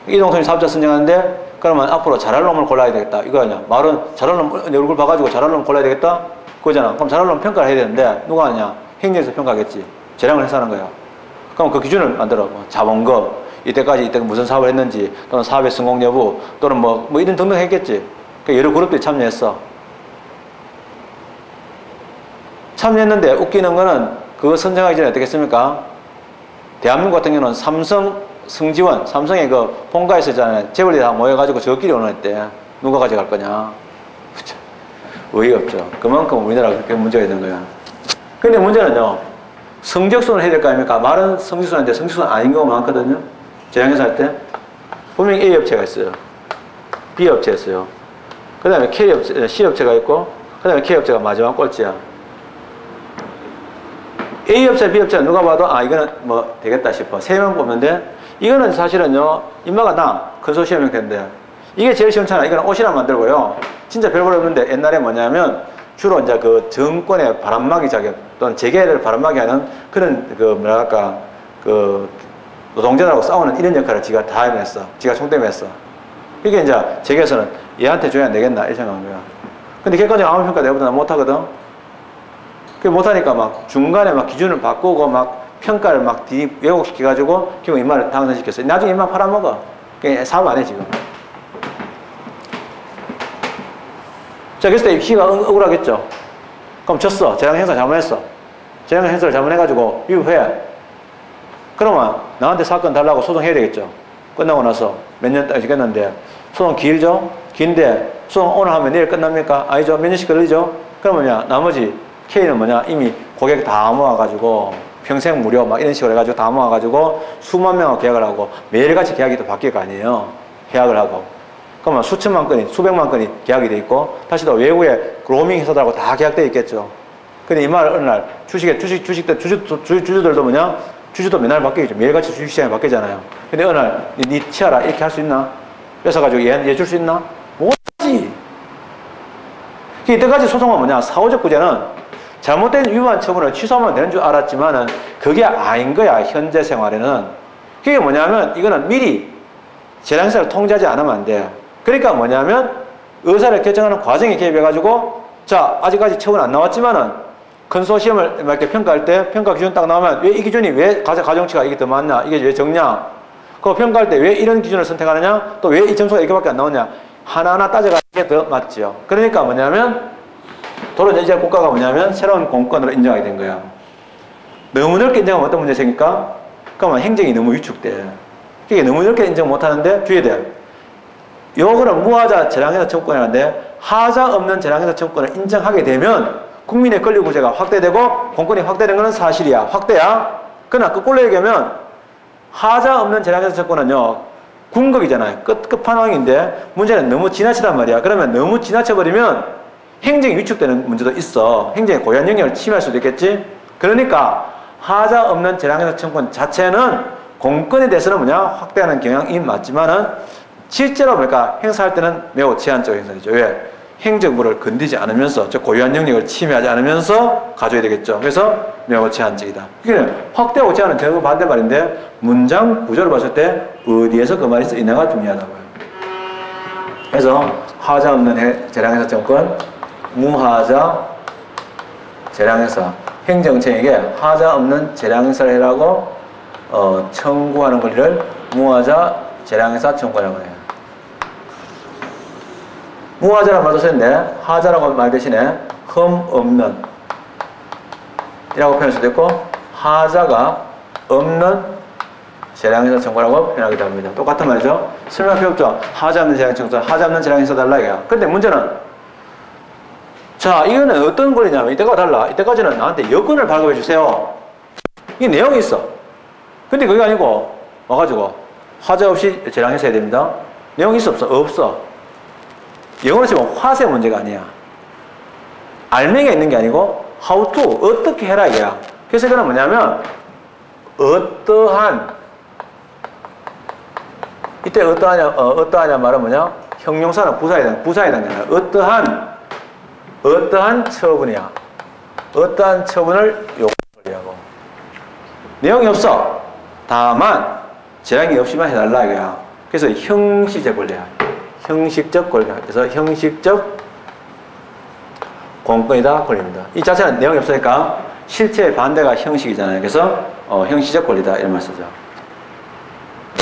이동통신 사업자 선정하는데 그러면 앞으로 잘할 놈을 골라야 되겠다. 이거 아니야. 말은 잘할 놈, 내 얼굴 봐가지고 잘할 놈 골라야 되겠다? 그거잖아. 그럼 잘할 놈 평가를 해야 되는데 누가 하냐? 행정에서 평가하겠지. 재량을 행사하는 거야. 그럼 그 기준을 만들어. 뭐 자본금, 이때 무슨 사업을 했는지, 또는 사업의 성공 여부, 또는 뭐 이런 등등 했겠지. 그러니까 여러 그룹들이 참여했어. 참여했는데 웃기는 거는 그거 선정하기 전에 어떻게 했습니까? 대한민국 같은 경우는 삼성 성지원, 삼성의 그 본가에서 있잖아요. 재벌이 다 모여가지고 저끼리 오는했대. 누가 가져갈 거냐. 의의가 없죠. 그만큼 우리나라가 그렇게 문제가 있는 거야. 근데 문제는요, 성적순을 해야 될 거 아닙니까? 말은 성적순인데 성적순 아닌 경우가 많거든요. 재량행사 할 때. 분명히 A 업체가 있어요. B 업체가 있어요. 그 다음에 C 업체가 있고, 그 다음에 K 업체가 마지막 꼴찌야. A 업체, B 업체는 누가 봐도 이거는 뭐 되겠다 싶어. 세 명 뽑는데 이거는 사실은요 인마가 근소시험 형태인데 이게 제일 시원찮아. 이거는 옷이나 만들고요. 진짜 별거 없는데 옛날에 뭐냐면 주로 이제 그 정권의 바람막이 자격 또는 재계를 바람막이 하는 그런 그 뭐랄까 그 노동자들하고 싸우는 이런 역할을 지가 다 해냈어. 지가 총대했어. 이게 이제 재계에서는 얘한테 줘야 되겠나 이렇게 생각한 거야. 근데 객관적 아무 평가 내보다 못하거든. 그 못하니까 막 중간에 막 기준을 바꾸고 막 평가를 막 왜곡시켜가지고 결국 인마를 당선시켰어. 나중에 인마 팔아먹어. 사업 안 해 지금. 자, 그래서 희가 억울하겠죠. 그럼 졌어. 재량 행사 잘못했어. 재량 행사를 잘못해가지고 위법해. 그러면 나한테 사건 달라고 소송해야 되겠죠. 끝나고 나서 몇 년까지 지겠는데 소송 길죠? 긴데 소송 오늘 하면 내일 끝납니까? 아니죠. 몇 년씩 걸리죠? 그러면 나머지 K는 뭐냐? 이미 고객 다 모아가지고 평생 무료 막 이런 식으로 해가지고 다 모아가지고 수만 명하고 계약을 하고 매일같이 계약이 또 바뀔 거 아니에요. 계약을 하고. 그러면 수천만 건이, 수백만 건이 계약이 돼 있고 다시 또 외국의 로밍 회사들하고 다 계약돼 있겠죠. 근데 이 말 어느 날 주주들도 뭐냐? 주주도 맨날 바뀌겠죠. 매일같이 주식시장이 바뀌잖아요. 근데 어느 날 니 치아라 이렇게 할 수 있나? 뺏어가지고 얘 줄 수 있나? 못하지. 이때까지 소송은 뭐냐? 사후적 구제는 잘못된 위반 처분을 취소하면 되는 줄 알았지만은 그게 아닌 거야. 현재 생활에는. 그게 뭐냐면 이거는 미리 재량세를 통제하지 않으면 안 돼. 그러니까 뭐냐면 의사를 결정하는 과정에 개입해가지고 자 아직까지 처분 안 나왔지만은 컨소시엄을 이렇게 평가할 때 평가 기준 딱 나오면 왜 이 기준이 왜 가정치가 이게 더 많냐 이게 왜 적냐 그거 평가할 때 왜 이런 기준을 선택하느냐 또 왜 이 점수가 이렇게밖에 안 나오냐 하나하나 따져가는 게 더 맞죠. 그러니까 뭐냐면 도로 이제 국가가 뭐냐면 새로운 공권으로 인정하게 된 거야. 너무 넓게 인정하면 어떤 문제가 생길까? 그러면 행정이 너무 위축돼. 이게 너무 넓게 인정 못하는데 주의해야 돼. 요거는 무하자 재량회사 청구권이라는데 하자 없는 재량회사 청구권을 인정하게 되면 국민의 권리구제가 확대되고 공권이 확대된 것은 사실이야. 확대야. 그러나 거꾸로 얘기하면 하자 없는 재량회사 청구권은요. 궁극이잖아요. 끝판왕인데 문제는 너무 지나치단 말이야. 그러면 너무 지나쳐버리면 행정이 위축되는 문제도 있어. 행정의 고유한 영역을 침해할 수도 있겠지. 그러니까 하자 없는 재량회사 청구권 자체는 공권에 대해서는 뭐냐 확대하는 경향이 맞지만은 실제로 그러니까 행사할 때는 매우 제한적인 행사죠. 왜? 행정부를 건드리지 않으면서 저 고유한 영역을 침해하지 않으면서 가져야 되겠죠. 그래서 매우 제한적이다. 그러니까 확대하고 제한은 전부 반대말인데 문장 구조를 봤을 때 어디에서 그 말이 쓰이냐가 중요하다고요. 그래서 하자 없는 재량회사 청구권, 무하자 재량회사 행정청에게 하자 없는 재량행사를 해라고 청구하는 권리를 무하자 재량행사 청구라고 해요. 무하자라는 말도 쓰는데 하자라고 말 대신에 흠 없는 이라고 표현할 수도 있고 하자가 없는 재량행사 청구라고 표현하기도 합니다. 똑같은 말이죠. 설명 필요 없죠. 하자 없는 재량행사 청구, 하자 없는 재량행사 달라 이거야. 근데 문제는 자 이거는 어떤 권리냐면 이때가 달라. 이때까지는 나한테 여건을 발급해 주세요. 이 내용이 있어. 근데 그게 아니고 와가지고 하자 없이 재량행사 해야 됩니다. 내용이 있어 없어? 없어. 영어로 치면 화세 문제가 아니야. 알맹이가 있는 게 아니고 how to 어떻게 해라 이거야. 그래서 이거는 뭐냐면 어떠한 이때 어떠하냐 말은 뭐냐 형용사는 부사에 담겨요. 어떠한 처분이야. 어떠한 처분을 요구하고 내용이 없어. 다만 재량이 없이만 해달라 이거야. 그래서 형식적 권리야. 형식적 권리. 그래서 형식적 공권이다 권리입니다. 이 자체는 내용이 없으니까 실체의 반대가 형식이잖아요. 그래서 형식적 권리다 이런 말 쓰죠.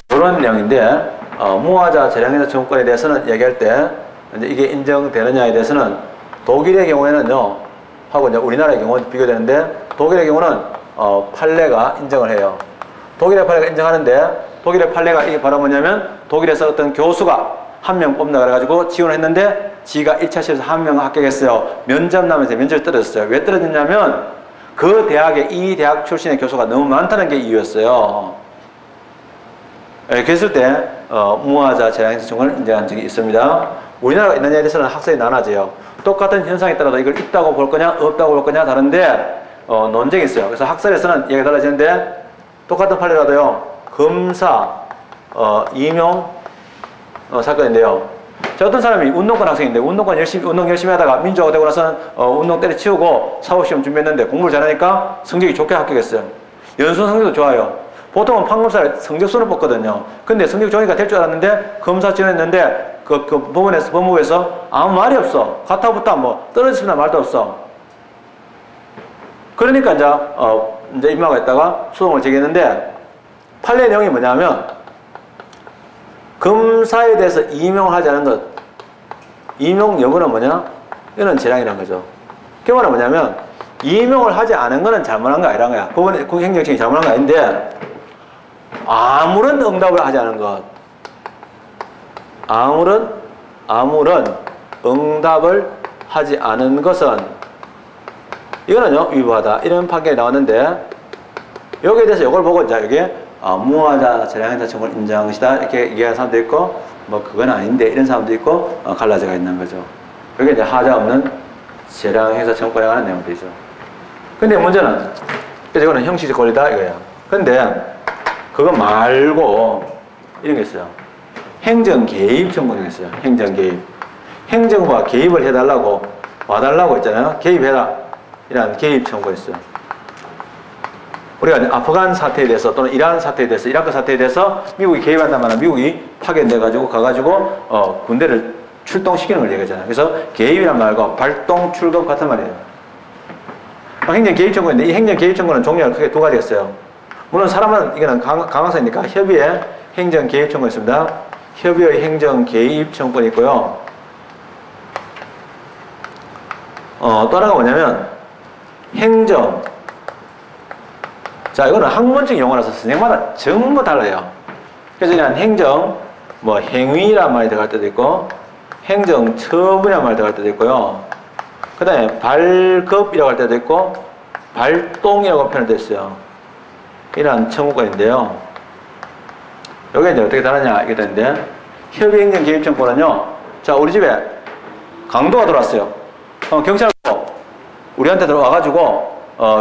그런 내용인데 무하자 재량회사 청구권에 대해서는 얘기할 때 이제 이게 인정되느냐에 대해서는 독일의 경우에는요 하고 이제 우리나라의 경우는 비교되는데 독일의 경우는 판례가 인정을 해요. 독일의 판례가 인정하는데 독일의 판례가 이게 바로 뭐냐면 독일에서 어떤 교수가 한 명 뽑나 그래가지고 지원을 했는데 지가 1차 시험에서 한 명 합격했어요. 면접 나면서 면접이 떨어졌어요. 왜 떨어졌냐면 그 대학에 이 대학 출신의 교수가 너무 많다는 게 이유였어요. 그랬을 때 무하자 재량행사 청구를 인정한 적이 있습니다. 우리나라가 있느냐에 대해서는 학설이 나눠져요. 똑같은 현상에 따라서 이걸 있다고 볼 거냐 없다고 볼 거냐 다른데 논쟁이 있어요. 그래서 학설에서는 얘기가 달라지는데 똑같은 판례라도요. 검사 임용 사건인데요. 자, 어떤 사람이 운동권 학생인데 운동 열심히 하다가 민주화가 되고 나서는 운동 때려치우고 사법시험 준비했는데 공부를 잘하니까 성적이 좋게 합격했어요. 연수원 성적도 좋아요. 보통은 판검사를 성적순을 뽑거든요. 근데 성적이 좋으니까 될 줄 알았는데 검사 지원했는데 그 법무부에서 아무 말이 없어. 가타부터 뭐 떨어졌습니다 말도 없어. 그러니까 이제 임마가 있다가 소송을 제기했는데 판례 내용이 뭐냐면 검사에 대해서 임용을 하지 않은 것, 임용 여부는 뭐냐? 이거는 재량이라는 거죠. 결과는 뭐냐면 임용을 하지 않은 거는 잘못한 거 아니라는 거야. 법원의 행정청이 잘못한 거 아닌데 아무런 응답을 하지 않은 것, 아무런 응답을 하지 않은 것은 이거는요 위법하다 이런 판결이 나왔는데 여기에 대해서 이걸 보고 이제 여기에 무효하자 재량행사 청구를 인정한 것이다 이렇게 얘기하는 사람도 있고 뭐 그건 아닌데 이런 사람도 있고 갈라져가 있는 거죠. 여기 이제 하자 없는 재량행사 청구에 관한 내용들이죠. 근데 문제는 그래서 이거는 형식적 권리다 이거야. 근데 그거 말고 이런 게 있어요. 행정 개입 청구가 있어요. 행정 개입. 행정부가 개입을 해달라고 와달라고 했잖아요. 개입해라. 이런 개입 청구가 있어요. 우리가 아프간 사태에 대해서 또는 이란 사태에 대해서 이라크 사태에 대해서 미국이 개입한다면 미국이 파견돼가지고 가가지고 군대를 출동시키는 걸 얘기하잖아요. 그래서 개입이란 말과 발동 출동 같은 말이에요. 행정 개입 청구인데 이 행정 개입 청구는 종류가 크게 두 가지가 있어요. 물론 사람은 이거는 강화사니까 협의의 행정 개입 청구가 있습니다. 협의의 행정 개입 청구가 있고요. 또 하나가 뭐냐면 행정. 자, 이거는 학문적 용어라서 선생마다 전부 달라요. 그래서 그냥 행정, 뭐 행위란 말이 들어갈 때도 있고 행정 처분이란 말이 들어갈 때도 있고요. 그 다음에 발급이라고 할 때도 있고 발동이라고 표현도 있어요. 이런 청구가 있는데요. 여기 이제 어떻게 다르냐 이게 되는데 협의행정 개입 청구는요. 자, 우리 집에 강도가 들어왔어요. 경찰로 우리한테 들어와가지고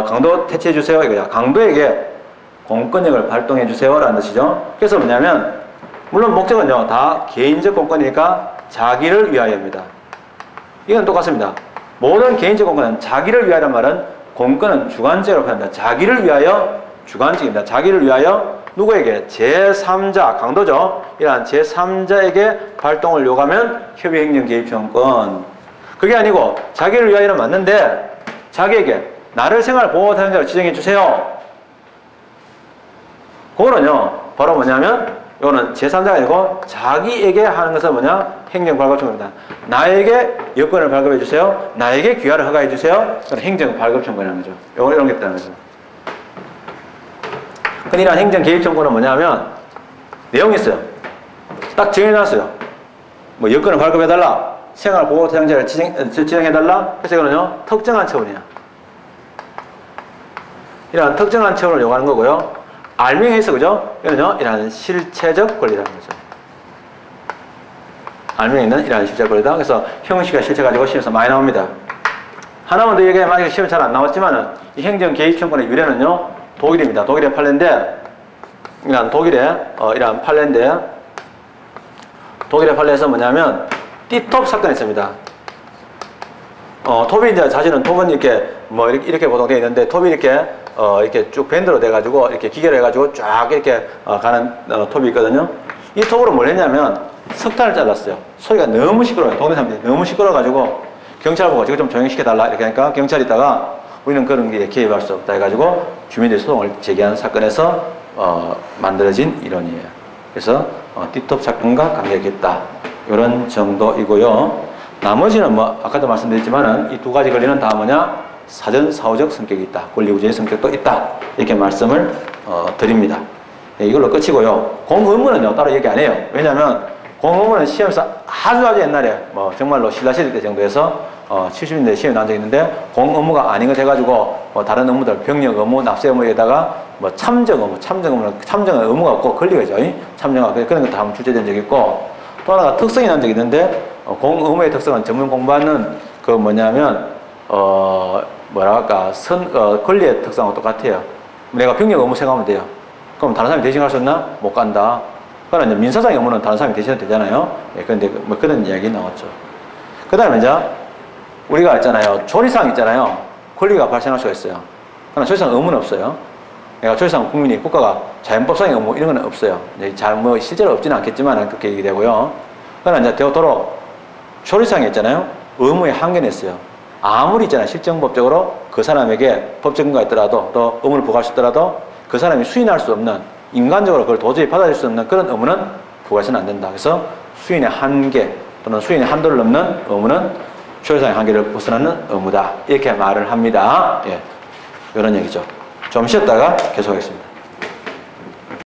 강도 퇴치해 주세요 이거야. 강도에게 공권력을 발동해 주세요 라는 뜻이죠. 그래서 뭐냐면 물론 목적은요 다 개인적 공권이니까 자기를 위하여입니다. 이건 똑같습니다. 모든 개인적 공권은 자기를 위하여란 말은 공권은 주관적으로 표현합니다. 자기를 위하여 주관적입니다. 자기를 위하여 누구에게? 제3자, 강도죠. 이러한 제3자에게 발동을 요구하면 협의행정 개입청구권. 그게 아니고 자기를 위하여는 맞는데 자기에게 나를 생활보호대상자로 지정해 주세요. 그거는요 바로 뭐냐면 이거는 제3자가 아니고 자기에게 하는 것은 뭐냐? 행정발급청구입니다. 나에게 여권을 발급해 주세요. 나에게 귀화를 허가해 주세요. 그건 행정발급청구라는 거죠. 이런 게 있다는 거죠. 근데 이런 행정개입청구는 뭐냐면 내용이 있어요. 딱 정해놨어요. 뭐 여권을 발급해달라. 생활보호대상자를 지정해달라. 그래서 이거는요 특정한 처분이야. 이런 특정한 처분을 요구하는 거고요. 알명해서 그죠? 이거는요 이런 실체적 권리라는 거죠. 알명에 있는 이런 실체적 권리다. 그래서 형식과 실체 가지고 시험에서 많이 나옵니다. 하나만 더 얘기해. 만약에 시험 잘 안 나왔지만은 이 행정개입청구의 유래는요 독일입니다. 독일의 판례인데 이런 독일의 이런 판례인데 독일의 판례에서 뭐냐면 띠톱 사건이 있습니다. 톱이 이제 사실은 톱은 이렇게 뭐 이렇게 보통 되어 있는데 톱이 이렇게 쭉 밴드로 돼가지고 이렇게 기계로 해가지고 쫙 이렇게 가는 톱이 있거든요. 이 톱으로 뭘 했냐면 석탄을 잘랐어요. 소리가 너무 시끄러워요. 동네 사람들이 너무 시끄러워가지고 경찰 보고 지금 좀 조용히 시켜달라 이렇게 하니까 경찰이 있다가 우리는 그런 게 개입할 수 없다 해가지고 주민들이 소송을 제기한 사건에서 만들어진 이론이에요. 그래서 띠톱 사건과 관계가 있다. 이런 정도이고요. 나머지는 뭐 아까도 말씀드렸지만은 이 두 가지 권리는 다 뭐냐? 사전 사후적 성격이 있다. 권리구제의 성격도 있다. 이렇게 말씀을 드립니다. 네, 이걸로 끝이고요. 공의무는요 따로 얘기 안 해요. 왜냐하면 공의무는 시험에서 아주 옛날에 뭐 정말로 신라시대 때 정도에서 70년대 시험에 나온 적이 있는데 공의무가 아닌 것 해가지고 뭐 다른 의무들 병력 의무, 납세 의무에다가 뭐 참정 의무가 없고 권리가죠. 참정하고 그런 것도 한번 출제된 적이 있고 또 하나가 특성이 난 적이 있는데 공의무의 특성은 전문 공부하는 그 뭐냐면 뭐랄까 권리의 특성하고 똑같아요. 내가 병력 의무 생각하면 돼요. 그럼 다른 사람이 대신 갈 수 있나? 못 간다. 그러나 이제 민사상의 의무는 다른 사람이 대신해도 되잖아요. 예, 그런데 뭐 그런 이야기 나왔죠. 그 다음에 이제 우리가 있잖아요. 조리상 있잖아요. 권리가 발생할 수가 있어요. 그러나 조리상 의무는 없어요. 그러니까 조리상 국민이 국가가 자연법상의 의무 이런 건 없어요. 이제 잘 뭐 실제로 없지는 않겠지만 그렇게 얘기되고요. 그러나 이제 되도록 조리상에 있잖아요. 의무의 한계는 있어요. 아무리 있잖아요. 실정법적으로 그 사람에게 법적 근거가 있더라도 또 의무를 부과할 수 있더라도 그 사람이 수인할 수 없는 인간적으로 그걸 도저히 받아들일 수 없는 그런 의무는 부과해서는 안 된다. 그래서 수인의 한계 또는 수인의 한도를 넘는 의무는 조리상의 한계를 벗어나는 의무다. 이렇게 말을 합니다. 예, 이런 얘기죠. 좀 쉬었다가 계속하겠습니다.